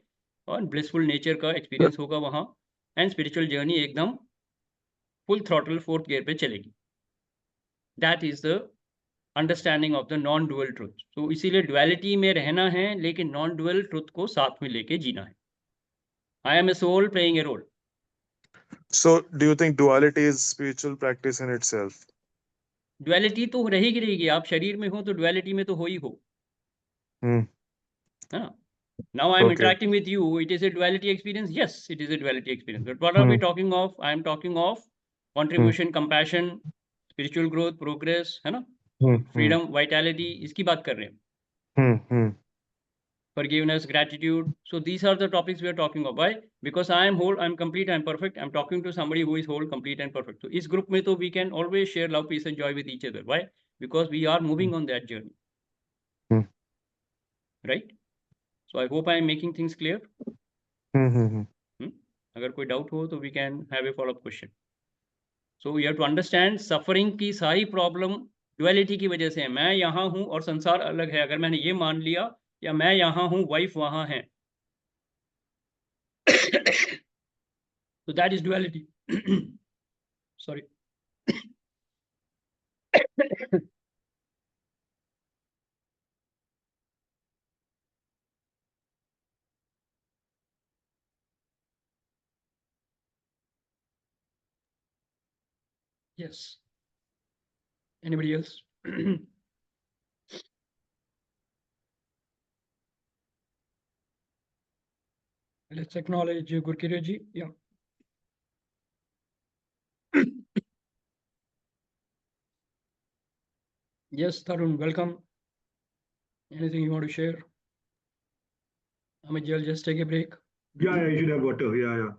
और blissful nature का experience होगा वहाँ, and spiritual journey एकदम full throttle 4th gear पे चलेगी. That is the understanding of the non-dual truth. So इसीलिए duality में रहना है, लेकिन non-dual truth को साथ में लेके जीना है. I am a soul playing a role. So do you think duality is spiritual practice in itself? Duality तो रहेगी. आप शरीर में हो तो duality में तो हो ही हो. हाँ. Now I am interacting with you. It is a duality experience. Yes, it is a duality experience. But what are we talking of? I am talking of contribution, compassion, spiritual growth, progress, है ना? Freedom, vitality. इसकी बात कर रहे हैं. Forgiveness, gratitude. So these are the topics we are talking of. Why? Because I am whole, I am complete, I am perfect. I am talking to somebody who is whole, complete, and perfect. So इस group में तो we can always share love, peace, and joy with each other. Why? Because we are moving on that journey. Right? So I hope I am making things clear. अगर कोई doubt हो तो we can have a follow-up question. So we have to understand suffering की सारी problem duality की वजह से है. मैं यहाँ हूँ और संसार अलग है. अगर मैंने ये मान लिया, या मैं यहाँ हूँ, वाइफ वहाँ है, so that is duality. Sorry. Yes. Anybody else? Let's acknowledge Gurkirya ji. Yeah. Yes, Tarun, welcome. Anything you want to share? Amit, I'll just take a break. Yeah, you should have water. Yeah.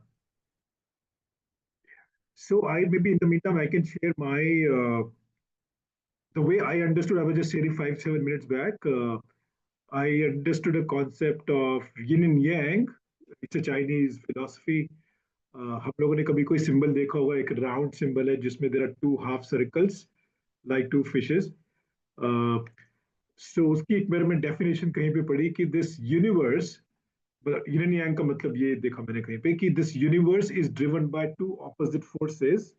So I maybe in the meantime I can share my the way I understood. I was just sharing 5-7 minutes back. I understood a concept of yin and yang. It's a Chinese philosophy. हम लोगों ने कभी कोई symbol देखा होगा, एक round symbol है जिसमें there are 2 half circles like 2 fishes. So उसकी एक बार मैं डेफिनेशन कहीं पे पढ़ी कि this universe, yin and yang का मतलब ये देखा मैंने कहीं पे कि this universe is driven by 2 opposite forces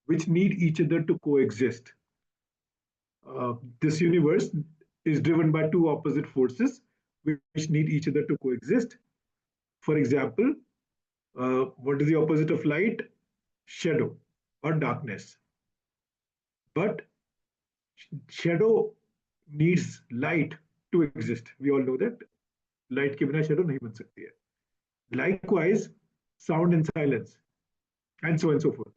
which need each other to coexist. This universe is driven by 2 opposite forces which need each other to coexist. For example, what is the opposite of light? Shadow or darkness. But shadow needs light to exist. We all know that. Light के बिना shadow नहीं बन सकती है. Likewise, sound and silence, and so on and so forth.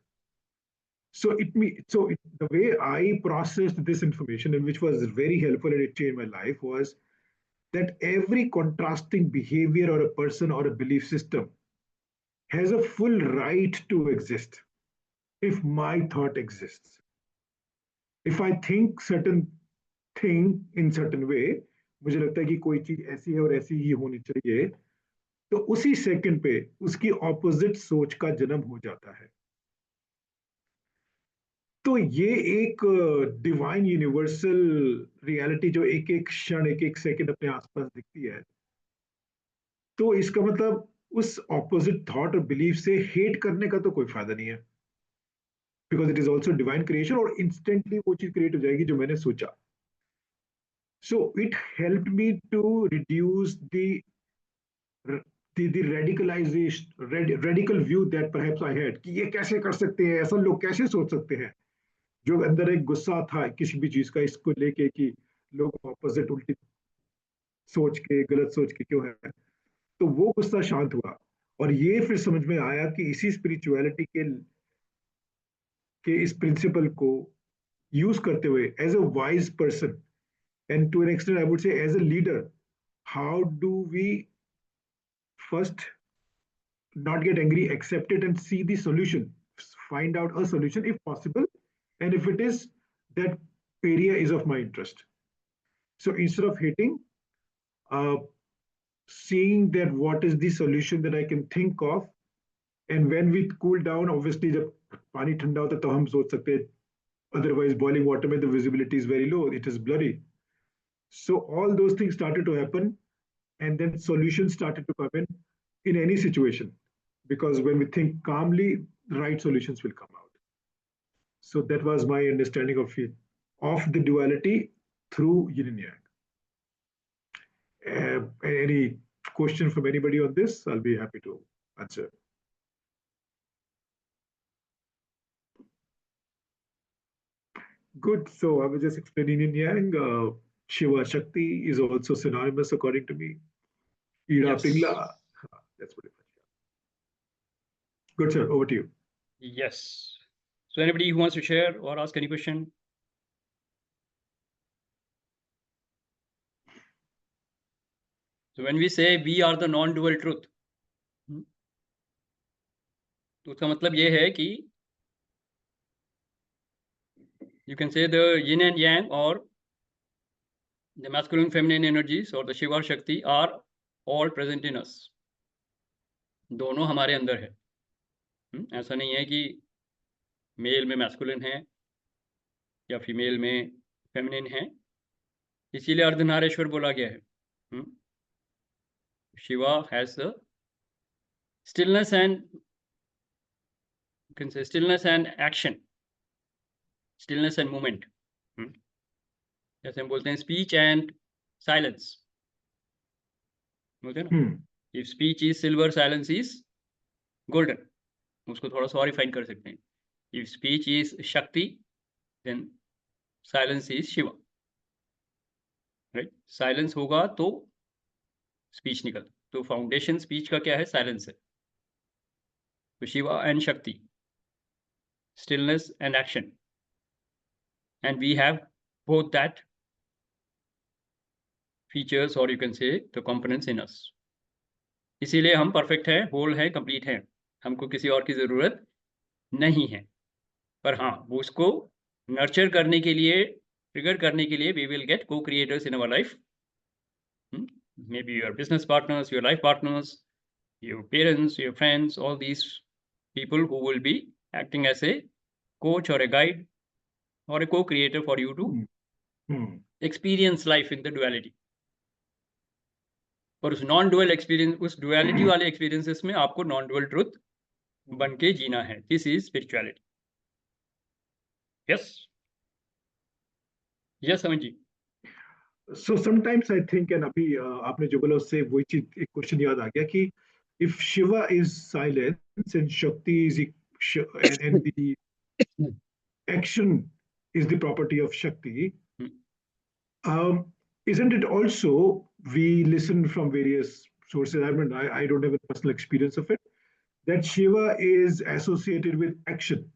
So the way I processed this information, and which was very helpful and it changed my life, was that every contrasting behavior or a person or a belief system has a full right to exist if my thought exists. If I think certain thing in certain way, मुझे लगता है कि कोई चीज ऐसी है और ऐसी ही होनी चाहिए, तो उसी सेकंड पे उसकी ऑपोजिट सोच का जन्म हो जाता है. तो ये एक डिवाइन यूनिवर्सल रियलिटी जो एक एक क्षण एक एक सेकंड अपने आसपास दिखती है, तो इसका मतलब उस ऑपोजिट थॉट और बिलीफ से हेट करने का तो कोई फायदा नहीं है, because it is also divine creation और इंस्टेंटली वो चीज क्रिएट हो जाएगी जो मैंने सोचा. So it helped me to reduce the the radical view that perhaps I had कि ये कैसे कर सकते हैं, ऐसा लोग कैसे सोच सकते हैं, जो अंदर एक गुस्सा था किसी भी चीज का इसको लेके कि लोग ऑपोजिट उल्टी सोच के गलत सोच के क्यों है, तो वो गुस्सा शांत हुआ। और ये फिर समझ में आया कि इसी स्पिरिचुअलिटी के इस प्रिंसिपल को यूज करते हुए as a wise person and to an extent I would say as a leader, how do we first not get angry, accept it and see the solution, find out a solution if possible, and if it is, that area is of my interest. So instead of hating, uh, seeing that what is the solution that I can think of, and when we cool down, obviously जब पानी ठंडा होता है तो हम सोच सकते हैं, otherwise boiling water में the visibility is very low, it is blurry. So all those things started to happen, and then solutions started to come in any situation, because when we think calmly, right solutions will come out. So that was my understanding of it, of the duality through yin and yang. Any question from anybody on this? I'll be happy to answer. Good. So I was just explaining yin yang. Shiva Shakti is also synonymous according to me. Ira Yes. Pingla. That's pretty much it. Good, sir. Over to you. Yes. So anybody who wants to share or ask any question? So when we say we are the non-dual truth, तो उसका मतलब ये है कि you can say the yin and yang or the masculine feminine energies or the Shiva or Shakti are all present in us. दोनों हमारे अंदर है। ऐसा नहीं है कि मेल में मैस्कुलिन है या फीमेल में फेमिनिन है, इसीलिए अर्धनारेश्वर बोला गया है। Shiva has the stillness and you can say stillness and action, stillness and movement. जैसे हम बोलते हैं speech and silence, बोलते हैं ना, if speech is silver, silence is golden, उसको थोड़ा सा और रिफाइन कर सकते हैं। if speech is Shakti, then silence is Shiva, right? silence होगा तो speech निकल, तो फाउंडेशन स्पीच का क्या है? साइलेंस है। तो शिवा एंड शक्ति, stillness and action, and we have both that features or you can say the components in us. इसीलिए हम परफेक्ट हैं, होल हैं, कंप्लीट हैं, हमको किसी और की ज़रूरत नहीं है। पर हाँ, वो उसको नर्चर करने के लिए, ट्रिगर करने के लिए वी विल गेट को creators in our life, may be your business partners, your life partners, your parents, your friends, all these people who will be acting as a coach or a guide or a co-creator for you to experience life in the duality. और उस non dual experience, उस duality वाले experiences में आपको non dual truth बन के जीना है। This is spirituality. Yes yes Aman ji. So sometimes I think, and अभी आपने जो बोला उससे वही चीज, एक क्वेश्चन याद आ गया कि if Shiva is silence and Shakti is and the action is the property of Shakti, isn't it also, we listen from various sources, I mean I don't have a personal experience of it, that Shiva is associated with action?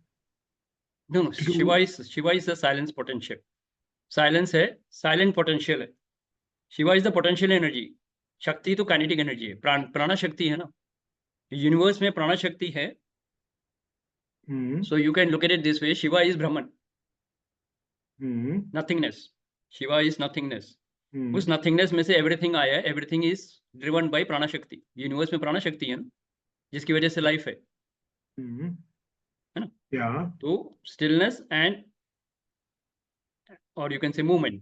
No, Shiva is the silence potential. Silence है, silent potential है। Shiva is the potential energy, शक्ति तो kinetic energy है, प्राणा शक्ति है ना, universe में प्राणा शक्ति है। So you can look at it this way, Shiva is Brahman, nothingness. Shiva is nothingness. उस नथिंगनेस में से एवरीथिंग आया है, एवरीथिंग इज ड्रिवन बाय प्राणा शक्ति। यूनिवर्स में प्राणा शक्ति है ना, जिसकी वजह से लाइफ है ना। तो stillness and or you can say movement.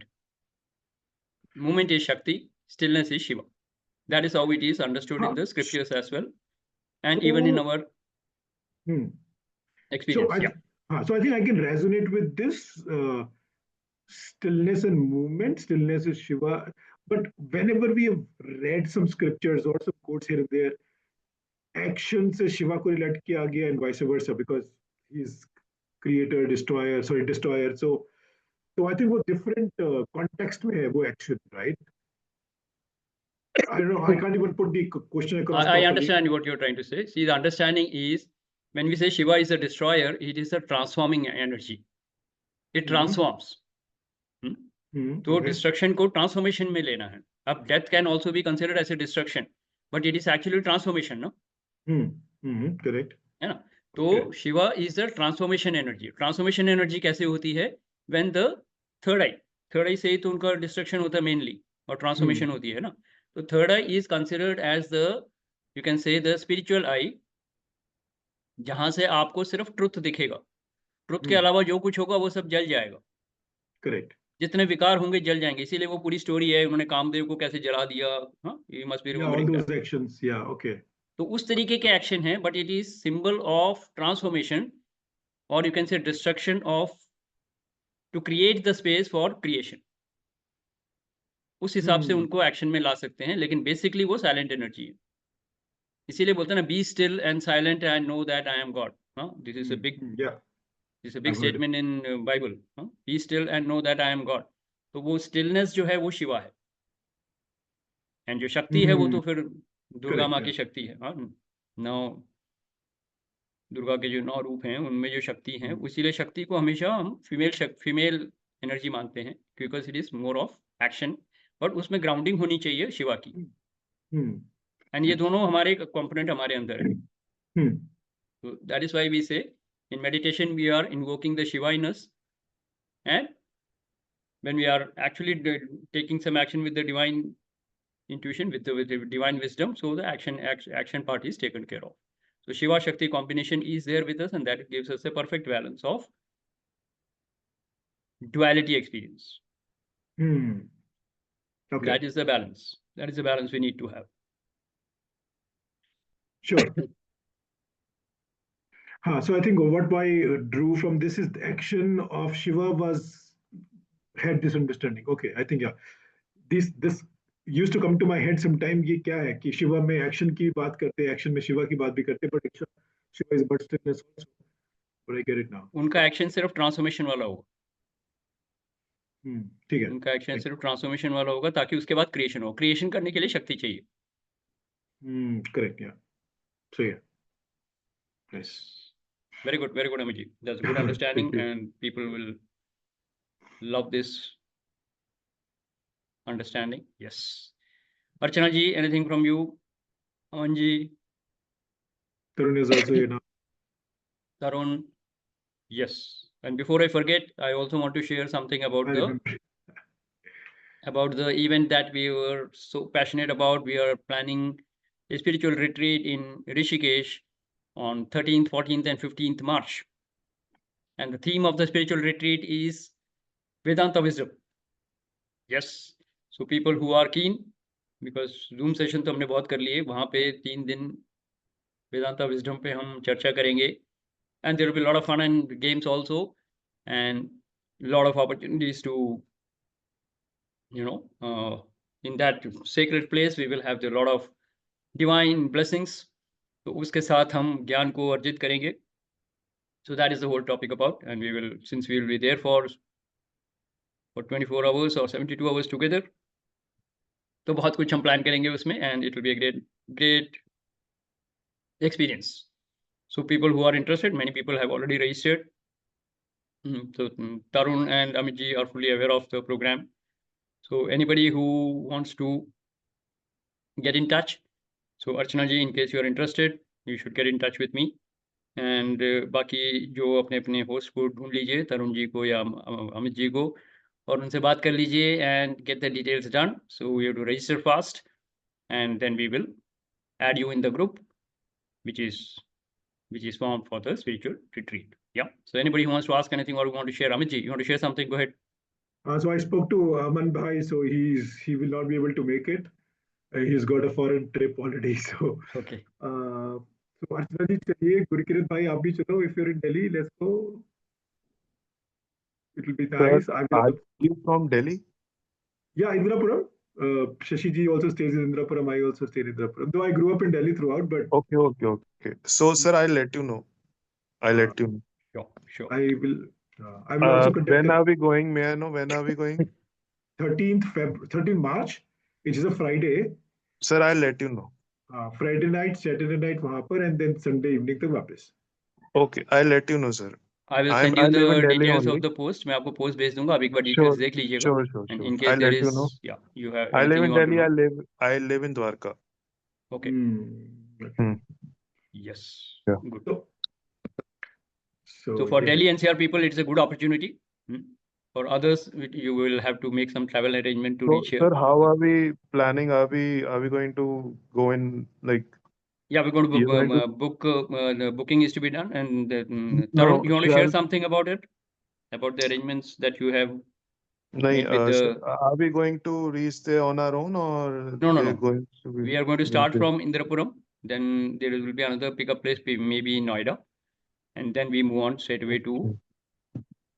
Movement is Shakti, stillness is Shiva. That is how it is understood in the scriptures as well, and even in our experience. So I think I can resonate with this stillness and movement. Stillness is Shiva. But whenever we have read some scriptures or some quotes here and there, action से शिवा को relate किया गया and vice versa because he's creator, destroyer. So I think वो different context में है वो action, right? I don't know. I can't even put the question across I properly. understand what you're trying to say. See, the understanding is when we say Shiva is a destroyer, it is a transforming energy. It transforms. तो Okay. Destruction को transformation में लेना है. अब death can also be considered as a destruction, but it is actually transformation, no? Correct. है ना? तो Shiva is the transformation energy. Transformation energy कैसे होती है? व्हेन द थर्ड आई से ही तो उनका डिस्ट्रक्शन होता है मेनली, और ट्रांसफॉर्मेशन होती है ना. तो third eye is considered as the, you can say the spiritual eye, जहां से आपको सिर्फ ट्रुथ दिखेगा. ट्रुथ के अलावा जो कुछ होगा वो सब जल जाएगा. Correct. जितने विकार होंगे जल जाएंगे. इसीलिए वो पूरी स्टोरी है, उन्होंने कामदेव को कैसे जला दिया. ये must be Yeah, all those actions. Yeah, okay. तो उस तरीके के एक्शन है, but it is symbol of transformation, और you can say destruction of to create the space for creation. उस हिसाब से उनको एक्शन में ला सकते हैं, लेकिन बेसिकली वो साइलेंट एनर्जी है. इसीलिए बोलते हैं ना, be still and silent and know that I am God. This is a big Yeah. This a big I've heard it. Statement in Bible. Be still and know that I am God. तो वो stillness जो है वो शिवा है, and जो शक्ति है वो तो फिर दुर्गा Correct, माँ yeah. की शक्ति है. नौ दुर्गा के जो 9 रूप हैं उनमें जो शक्ति हैं, इसीलिए शक्ति को हमेशा हम फीमेल एनर्जी मानते हैं, because it is more of action, but उसमें ग्राउंडिंग होनी चाहिए शिवा की. एंड ये दोनों हमारे कंपोनेंट हमारे अंदर है. So that is why we say in meditation we are invoking the Shiva in us, and when we are actually taking some action with the divine intuition, with the divine wisdom, so the action part is taken care of. So Shiva Shakti combination is there with us, and that gives us a perfect balance of duality experience. Okay. That is the balance. That is the balance we need to have. Sure. So I think what I drew from this is the action of Shiva had this understanding. Okay, I think yeah, this used to come to my head sometime. ये क्या है कि शिवा में action की बात करते हैं, action में शिवा की बात भी करते हैं, but Shiva is but stillness also. But I get it now. उनका एक्शन सिर्फ ट्रांसफॉर्मेशन वाला होगा. ठीक है. उनका एक्शन सिर्फ ट्रांसफॉर्मेशन वाला होगा, ताकि उसके बाद क्रिएशन हो. क्रिएशन करने के लिए शक्ति चाहिए. Correct. Yeah. So yeah. Nice. Very good, Amiji. That's good understanding, Thank you. and people will love this understanding. Yes. Archana ji, anything from you? Aman ji, Tarun is also here now. Tarun. Yes. And before I forget, I also want to share something about I remember. the event that we were so passionate about. We are planning a spiritual retreat in Rishikesh on 13th, 14th, and 15th March. And the theme of the spiritual retreat is Vedanta wisdom. Yes. So people who are keen, because Zoom session तो हमने बहुत कर लिए, वहाँ पे 3 दिन Vedanta wisdom पे हम चर्चा करेंगे. And there will be a lot of fun and games also, and a lot of opportunities to, in that sacred place we will have a lot of divine blessings. तो उसके साथ हम ज्ञान को अर्जित करेंगे. So that is the whole topic about, and since we will be there for 24 hours or 72 hours together, तो बहुत कुछ हम प्लान करेंगे उसमें, and it will be a great experience. So people who are interested, many people have already registered. So Tarun and Amit ji are fully aware of the program. So anybody who wants to get in touch, so Archana ji, in case you are interested, you should get in touch with me. And बाकी जो अपने host को ढूंढ लीजिए, तरुण जी को या अमित जी को, और उनसे बात कर लीजिए and get the details done. So you have to register fast, and then we will add you in the group, which is formed for the spiritual retreat. Yeah. So anybody who wants to ask anything or want to share, Amit ji, you want to share something? Go ahead. So I spoke to Aman Bhai, so he will not be able to make it. He's got a foreign trip already. So Okay. So Archana ji, चलिए, Gurkirat bhai, आप भी चलो. If you're in Delhi, let's go. It will be nice. Are you from Delhi? Yeah, Indirapuram. Shashi ji also stays in Indrapuram. I also stay in Indrapuram. Though I grew up in Delhi throughout, but Okay. So, sir, I'll let you know. I'll let you know. Sure. I will also conduct When are we going? May I know when are we going? 13th March, which is a Friday. Sir, I'll let you know. Friday night, Saturday night वहाँ पर, and then Sunday evening तक वापस. Okay, I'll let you know, sir. I will I send you live in the Delhi details only. of the post. मैं आपको post भेज दूंगा. आप एक बार details देख लीजिएगा. Sure. And in case I'll there let you know. is, yeah, you have I live anything in you want to Delhi. know. I live in Dwarka. Okay. Hmm. Yes. Yeah. Good. So So for yeah. Delhi NCR people, it's a good opportunity. For others, you will have to make some travel arrangement to So, reach here. sir, how are we planning? Are we going to go in like? Yeah, we're going to You're going to- book. The booking is to be done, and No, Tarun, you want to share shall- something about it, about the arrangements that you have Nahin, made with sir, the. are we going to reach there on our own or No. they're going to be? We are going to start Okay. from Indrapuram. Then there will be another pickup place, maybe in Noida, and then we move on straight away to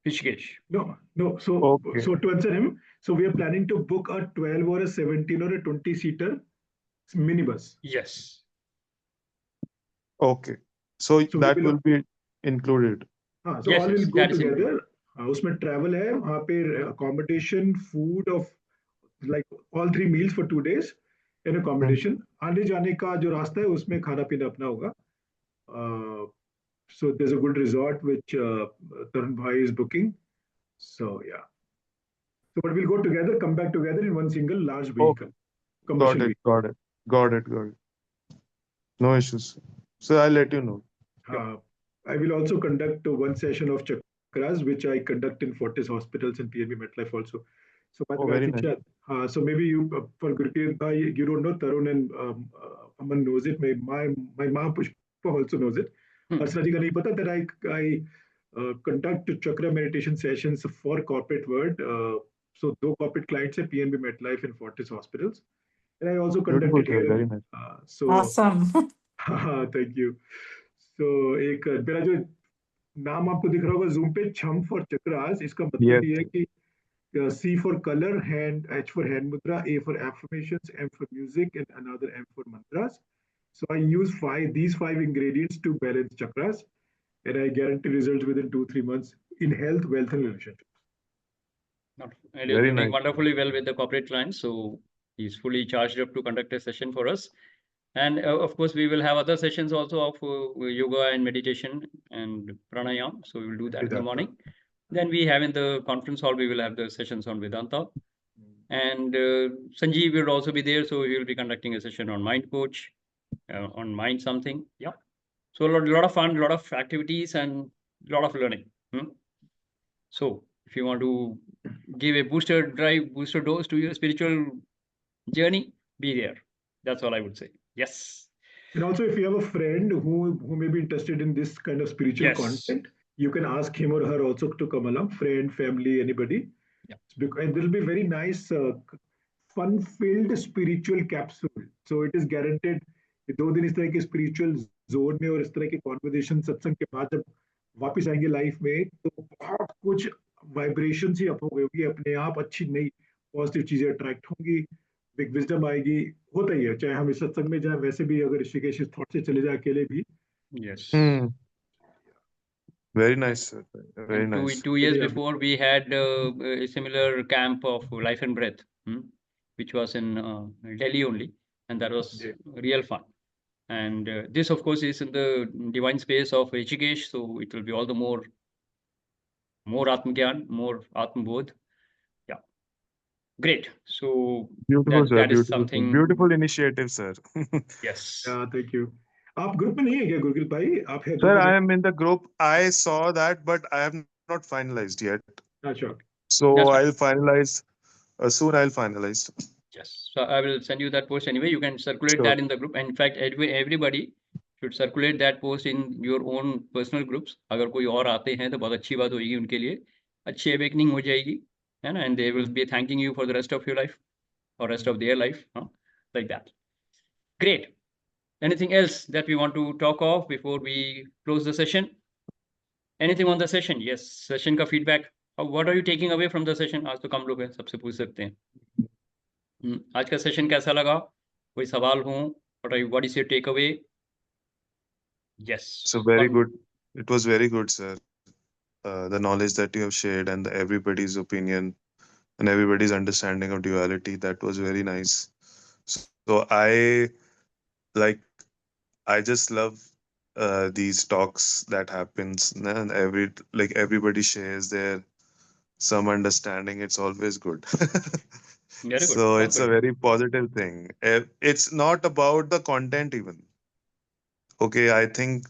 Rishikesh. No. So Okay. so to answer him, so we are planning to book a 12 or a 17 or a 20-seater minibus. Yes. Okay. So So that we will be included. हाँ, so Yes, all will yes, go that is together. उसमें travel है, वहाँ पे accommodation, food of like all 3 meals for 2 days and accommodation. आने जाने का जो रास्ता है उसमें खाना पीना अपना होगा. So there's a good resort which Tarun Bhai is booking. So yeah. So but we'll go together, come back together in one single large vehicle. Got it. Got it. No issues. So I'll let you know. I will also conduct one session of chakras, which I conduct in Fortis Hospitals and PNB MetLife also. So, by the way, very I think so maybe you, for Gurpreet Bhai, you don't know, Tarun and Aman knows it. My mom Pushpa also knows it. Archana ji ka nahi pata that I conduct chakra meditation sessions for corporate world. So, 2 corporate clients hai, PNB MetLife and Fortis Hospitals. And I also conduct it here. Very nice. So, Awesome. thank you. So एक मेरा जो नाम आपको दिख रहा होगा Zoom पे, छम फॉर चक्रास, इसका मतलब ये है कि C for color, hand, H for hand mudra, A for affirmations, M for music, and another M for mantras. So I use these five ingredients to balance chakras, and I guarantee results within 2-3 months in health, wealth, and relationships. And he's doing wonderfully well with the corporate clients, so he's fully charged up to conduct a session for us. And of course, we will have other sessions also of yoga and meditation and pranayam. So we will do that in the morning. Then we have in the conference hall, we will have the sessions on Vedanta. And Sanjeev will also be there. So he will be conducting a session on mind coach, on mind something. Yeah. So a lot of fun, a lot of activities and a lot of learning. So if you want to give a booster dose to your spiritual journey, be there. That's all I would say. Yes. And also, if you have a friend who may be interested in this kind of spiritual content, you can ask him or her also to come along. Friend, family, anybody. Yeah. And there will be very nice, fun-filled spiritual capsule. So it is guaranteed. 2 दिन इस तरह के spiritual zone में और इस तरह के conversation सत्संग के बाद जब वापस आएंगे लाइफ में तो बहुत कुछ वाइब्रेशन ही अप हो गई होगी अपने आप, अच्छी नई पॉजिटिव चीजें अट्रैक्ट होंगी, बिग विजडम आएगी. होता ही है, चाहे हम इस सत्संग में जाए, वैसे भी अगर ऋषिकेश थॉट से चले जाए अकेले भी. Yes. Very nice, sir. Very nice. 2 years before, we had a similar camp of life and breath, which was in Delhi only, and that was real fun. And this, of course, is in the divine space of Rishikesh, so it will be all the more Atmagyan, more Atmabodh. Yeah, great. So beautiful, that is something. Beautiful initiative, sir. Yes. Thank you. आप group में नहीं है क्या गुरकीरत भाई? आप हैं? Sir, I am in the group. I saw that, but I have not finalized yet. Sure. So I'll finalize soon. I'll finalize. Yes. So I will send you that post anyway. You can circulate that in the group. And in fact, everybody should circulate that post in your own personal groups. अगर कोई और आते हैं तो बहुत अच्छी बात होगी उनके लिए. अच्छी awakening हो जाएगी, है ना? And they will be thanking you for the rest of your life or rest of their life, like that. Great. Anything else that we want to talk of before we close the session? Anything on the session? Yes. Session का feedback. What are you taking away from the session? आज तो कम लोग हैं, सबसे पूछ सकते हैं. आज का सेशन कैसा लगा? कोई सवाल हो? What is your takeaway? Yes. So very good. It was very good, sir. The knowledge that you have shared and everybody's opinion and everybody's understanding of duality, that was very nice. So like I just love these talks that happens, and everybody shares their some understanding. It's always good. Very good. So बहुत it's a बढ़िया. very positive thing. It's not about the content even. Okay, I think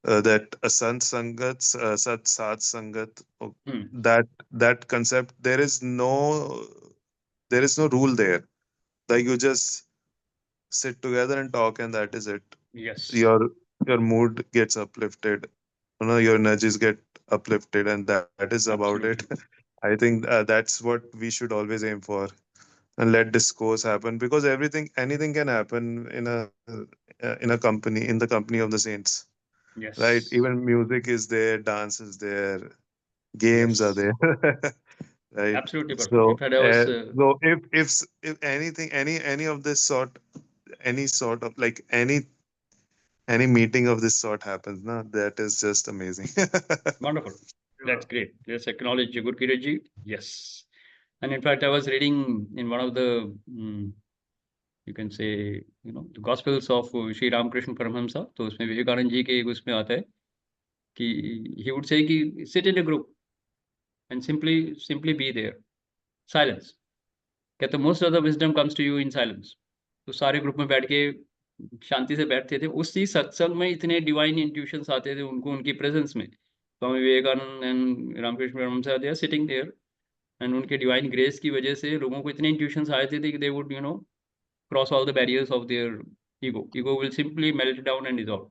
that a sat sangat, Hmm. that concept, there is no rule there. Like you just sit together and talk, and that is it. Yes. Your mood gets uplifted, your energies get uplifted, and that is about it. Absolutely. I think that's what we should always aim for, and let discourse happen, because anything can happen in a company, in the company of the saints, right? Yes. Even music is there, dance is there, games are Yes. there. Right? Absolutely perfect. In So fact, I was if anything, any of this sort, any sort of like any meeting of this sort happens, na, that is just amazing. wonderful. That's great. Let's acknowledge Gurkirat ji. Yes. And in fact, I was reading in one of the, you can say, the Gospels of Sri Ramakrishna Paramahamsa. तो उसमें विवेकानंद जी के एक उसमें आता है कि he would say कि sit in a group and simply be there. Silence. कहते most of the wisdom comes to you in silence. तो सारे ग्रुप में बैठ के शांति से बैठते थे. उसी सत्संग में इतने डिवाइन इंट्यूशंस आते थे उनको उनकी प्रेजेंस में. Swami Vivekananda and Ramakrishna Paramahamsa they are sitting there, and उनके डिवाइन ग्रेस की वजह से लोगों को इतने इंट्यूशंस आए थे कि they would cross all the barriers of their ego. Ego will simply melt down and dissolve.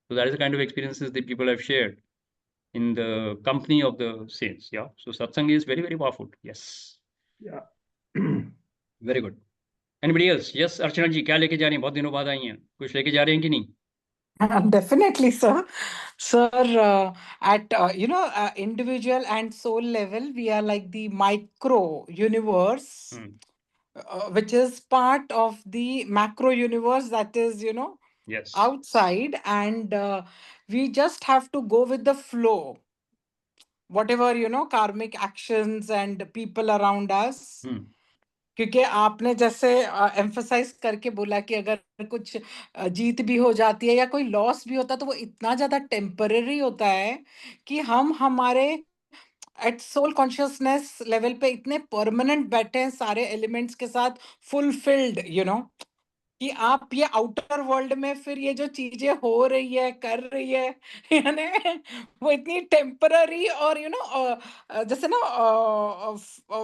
So that is the kind of experiences that people have shared in the company of the saints. Yeah. So satsang is very, very powerful. Yes. Yeah. Very good. Anybody else? Yes, Archana ji, क्या लेके जा रही हैं? बहुत दिनों बाद आई हैं. कुछ लेके जा रहे हैं कि नहीं? Definitely, sir. Sir, at individual and soul level, we are like the micro universe, which is part of the macro universe that is, Yes. outside, and we just have to go with the flow. Whatever, karmic actions and people around us. क्योंकि आपने जैसे emphasise करके बोला कि अगर कुछ जीत भी हो जाती है या कोई लॉस भी होता है तो वो इतना ज्यादा टेम्पररी होता है कि हम हमारे एट सोल कॉन्शियसनेस लेवल पे इतने परमानेंट बैठे हैं सारे एलिमेंट्स के साथ फुलफिल्ड कि आप ये आउटर वर्ल्ड में फिर ये जो चीजें हो रही है कर रही है यानी वो इतनी टेम्पररी और जैसे ना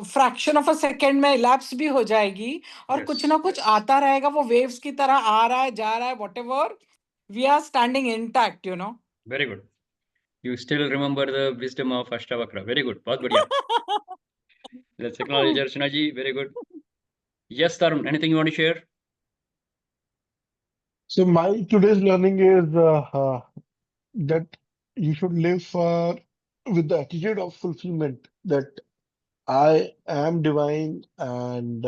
फ्रैक्शन ऑफ अ सेकेंड में इलैप्स भी हो जाएगी और कुछ ना कुछ आता रहेगा वो वेव्स की तरह आ रहा है जा रहा है whatever we are standing intact Very good. You still remember the wisdom of Ashtavakra. Very good. बहुत बढ़िया. Let's acknowledge Archana ji. Very good. Yes, Tarun, anything you want to share? So my today's learning is that you should live with the attitude of fulfillment, that I am divine, and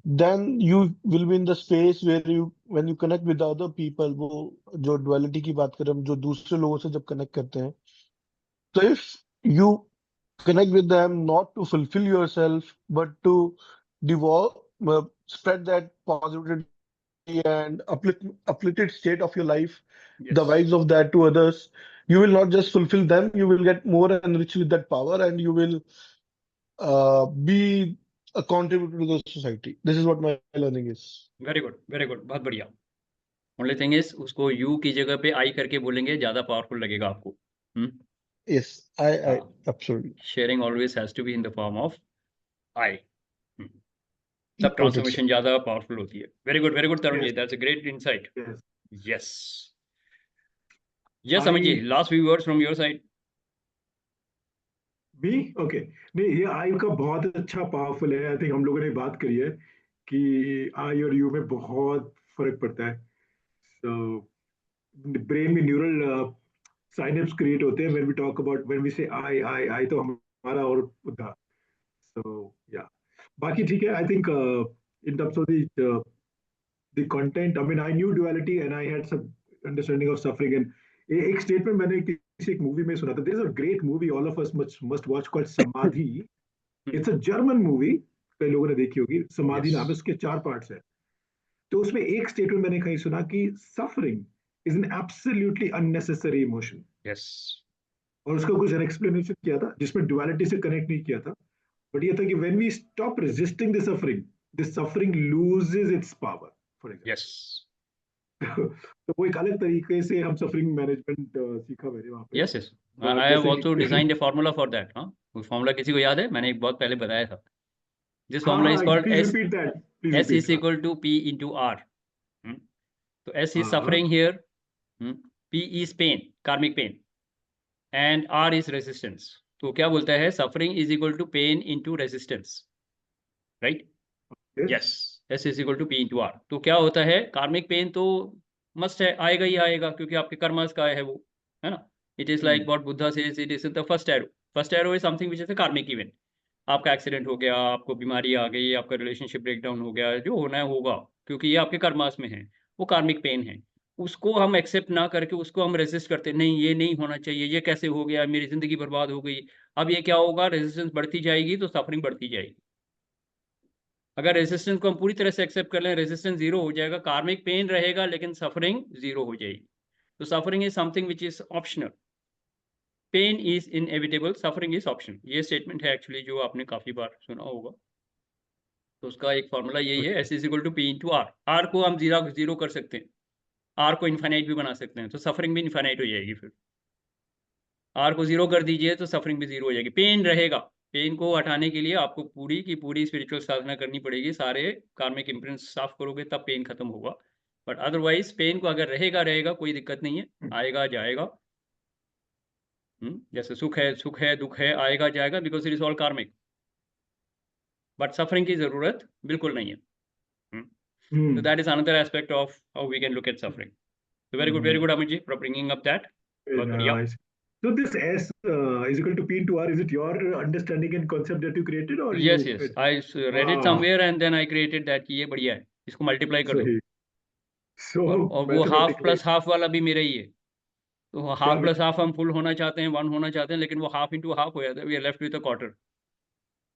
then you will be in the space where when you connect with other people, वो जो duality की बात करें हम, जो दूसरे लोगों से जब connect करते हैं, so if you connect with them not to fulfill yourself but to devolve, spread that positivity and uplifted state of your life, Yes. the vibes of that to others, you will not just fulfill them, you will get more enriched with that power, and you will be a contributor to the society. This is what my learning is. Very good. Very good. बहुत बढ़िया. Only thing is उसको you की जगह पे I करके बोलेंगे ज़्यादा powerful लगेगा आपको. Yes, I absolutely. Sharing always has to be in the form of I. तब Noted, ट्रांसफॉर्मेशन sir. ज़्यादा पावरफुल होती है. Very good Tarun ji, Yes. That's a great insight. Yes. Yes Amit ji, I- last few words from your side. भी okay नहीं, ये आई का बहुत अच्छा पावरफुल है. आई थिंक हम लोगों ने बात करी है कि आई और यू में बहुत फर्क पड़ता है. सो ब्रेन में न्यूरल साइनेप्स क्रिएट होते हैं when we talk about, when we say I तो हमारा और उधर. सो या बाकी ठीक है, I think in terms of the content, I mean, I knew duality and I had some understanding of suffering. And एक statement मैंने किसी एक movie में सुना था. There's a great movie all of us must watch called Samadhi. It's a German movie. कई लोगों ने देखी होगी. समाधि नाम है, उसके 4 पार्ट्स है. तो उसमें एक स्टेटमेंट मैंने कहीं सुना कि suffering is an absolutely unnecessary emotion. Yes, और उसका कुछ एक्सप्लेनेशन किया था जिसमें डुअलिटी से कनेक्ट नहीं किया था, बट ये था कि when we stop resisting the suffering loses its power, for example. Yes, तो वो एक अलग तरीके से हम सफरिंग मैनेजमेंट सीखा मैंने वहां पे. Yes, yes. I have also designed a formula for that. हाँ, वो formula किसी को याद है? मैंने एक बहुत पहले बताया था. This formula is called please S. Repeat that. S is equal to P into R. So S is suffering here. P is pain, karmic pain, and R is resistance. तो क्या बोलता है? Suffering is equal to pain into resistance, right? Yes. S is equal to P into R. तो क्या होता है? Karmic pain तो must है, आएगा ही आएगा, क्योंकि आपके कर्मास का है वो, है ना? It is like what Buddha says. It is the first arrow. First arrow is something which is a karmic event. आपका एक्सीडेंट हो गया, आपको बीमारी आ गई, आपका रिलेशनशिप ब्रेकडाउन हो गया, जो होना है होगा, क्योंकि ये आपके कर्मास में है, वो कार्मिक पेन है. उसको हम एक्सेप्ट ना करके उसको हम रेजिस्ट करते, नहीं ये नहीं होना चाहिए, ये कैसे हो गया, मेरी जिंदगी बर्बाद हो गई. अब ये क्या होगा? रेजिस्टेंस बढ़ती जाएगी तो सफरिंग बढ़ती जाएगी. अगर रेजिस्टेंस को हम पूरी तरह से एक्सेप्ट कर लें, रेजिस्टेंस जीरो हो जाएगा, कार्मिक पेन रहेगा लेकिन सफरिंग जीरो हो जाएगी. तो suffering is something which is optional. Pain is inevitable, suffering is optional. ये स्टेटमेंट है एक्चुअली जो आपने काफी बार सुना होगा. तो उसका एक फॉर्मूला यही है, S equal to P into R. R को हम जीरो कर सकते हैं, आर को इन्फाइनाइट भी बना सकते हैं, तो सफरिंग भी इन्फाइनाइट हो जाएगी. फिर आर को जीरो कर दीजिए तो सफरिंग भी जीरो हो जाएगी. पेन रहेगा, पेन को हटाने के लिए आपको पूरी की पूरी स्पिरिचुअल साधना करनी पड़ेगी, सारे कार्मिक इम्प्रिंट्स साफ करोगे तब पेन खत्म होगा. बट अदरवाइज पेन को अगर रहेगा कोई दिक्कत नहीं है, आएगा जाएगा. जैसे सुख है दुख है, आएगा जाएगा, बिकॉज इट इज ऑल कार्मिक. बट सफरिंग की जरूरत बिल्कुल नहीं है. So that is another aspect of how we can look at suffering. So very good, Amit ji, for bringing up that. Nice. So this S is equal to P into R. Is it your understanding and concept that you created, or yes, I read it somewhere and then I created that कि ये बढ़िया है, इसको multiply कर दो. So और वो half plus half वाला भी मेरा ही है. तो हाफ प्लस हाफ हम फुल होना चाहते हैं, 1 होना चाहते हैं, लेकिन वो हाफ इंटू हाफ हो जाता है. We are left with a quarter.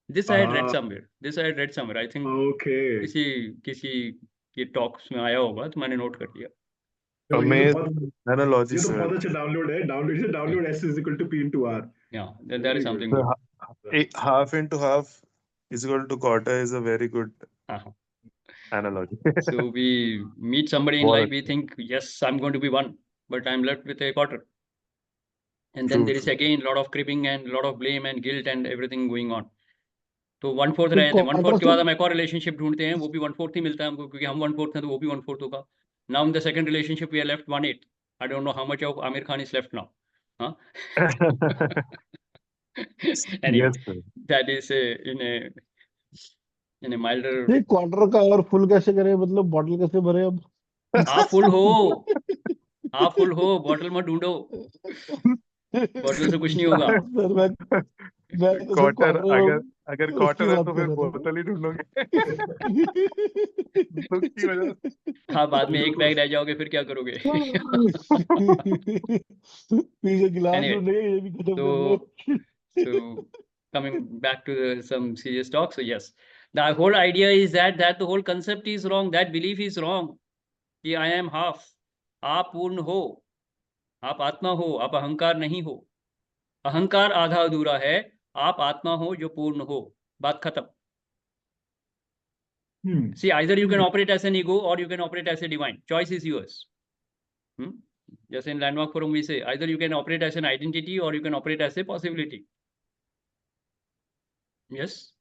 This I had read somewhere. I think किसी के टॉक्स में आया होगा तो मैंने नोट कर लिया. Amazing analogy, ये तो sir. बहुत अच्छा डाउनलोड है. Download S is equal to P into R. Yeah, that is something So, good. half into half is equal to quarter is a very good analogy. So we meet somebody in life, we think, yes, I'm going to be one, but I'm left with a quarter. And then there is again a lot of creeping and a lot of blame and guilt and everything going on. तो 1/4 रहे थे, 1/4 के बाद हम एक और relationship ढूंढते हैं, वो भी 1/4 ही मिलता है हमको, क्योंकि हम 1/4 हैं तो वो भी 1/4 होगा. Now in the second relationship we are left 1/8. I don't know how much of Amir Khan is left now. Huh? Anyway, Yes, sir. that is in a milder. ये क्वार्टर का और फुल कैसे करें, मतलब बॉटल कैसे भरे अब? आप फुल हो, बॉटल मत ढूंढो, बॉटल से कुछ नहीं होगा. क्वार्टर अगर क्वार्टर है तो फिर बोतल ही ढूंढोगे. दुख की वजह से. हाँ, बाद में एक बैग रह जाओगे, फिर क्या करोगे? पीछे गिलास Anyway, ढूंढेंगे, ये भी खत्म कर लो. So coming back to some serious talk. So yes, the whole idea is that the whole concept is wrong. That belief is wrong. कि I am half. आप पूर्ण हो, आप आत्मा हो, आप अहंकार नहीं हो. अहंकार आधा अधूरा है, आप आत्मा हो जो पूर्ण हो. बात खत्म. See, either you can operate as an ego or you can operate as a divine. Choice is yours. Just in Landmark Forum we say, either you can operate as an identity or you can operate as a possibility. Yes.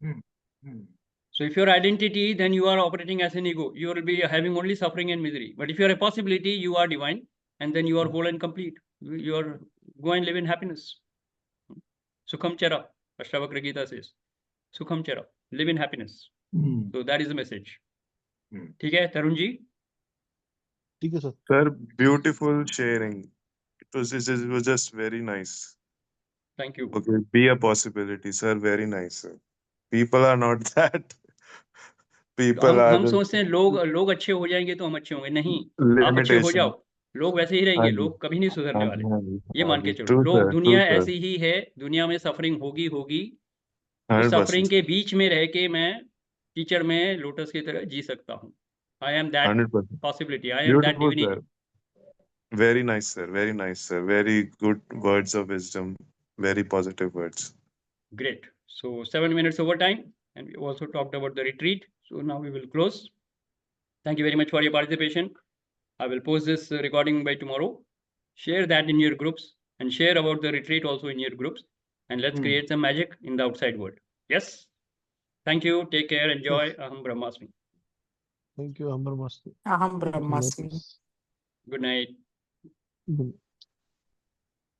So if you're identity, then you are operating as an ego. You will be having only suffering and misery. But if you are a possibility, you are divine, and then you are whole and complete. You are go and live in happiness. Sukham Chara, Ashtavakra Gita says. Sukham Chara, live in happiness. So that is the message. ठीक है, तरुण जी? ठीक है sir. Sir, beautiful sharing. It was just very nice. Thank you. Okay, be a possibility, sir. Very nice, sir. People are not that People are हम just सोचते हैं लोग अच्छे हो जाएंगे तो हम अच्छे होंगे, नहीं, आप अच्छे हो limitation. जाओ, लोग वैसे ही रहेंगे, हाँ जी, लोग कभी नहीं सुधरने हाँ वाले, जी, हाँ जी, ये हाँ मान के जी. चलो। True, लोग, sir. दुनिया True, sir. ऐसी ही है, दुनिया में सफरिंग होगी, उस 100%. सफरिंग के बीच में रह के मैं टीचर में लोटस की तरह जी सकता हूँ। I am that 100%. Possibility, I am that Beautiful, divinity. sir. Very nice, sir. Very nice, sir. Very good words of wisdom. Very positive words. Great. So 7 minutes over time, and we also talked about the retreat. So now we will close. Thank you very much for your participation. I will post this recording by tomorrow. Share that in your groups and share about the retreat also in your groups. And let's create some magic in the outside world. Yes. Thank you. Take care. Enjoy. Yes. Aham Brahmasmi. Thank you, Amar Masti. Aham Brahmasmi. Good night. Good.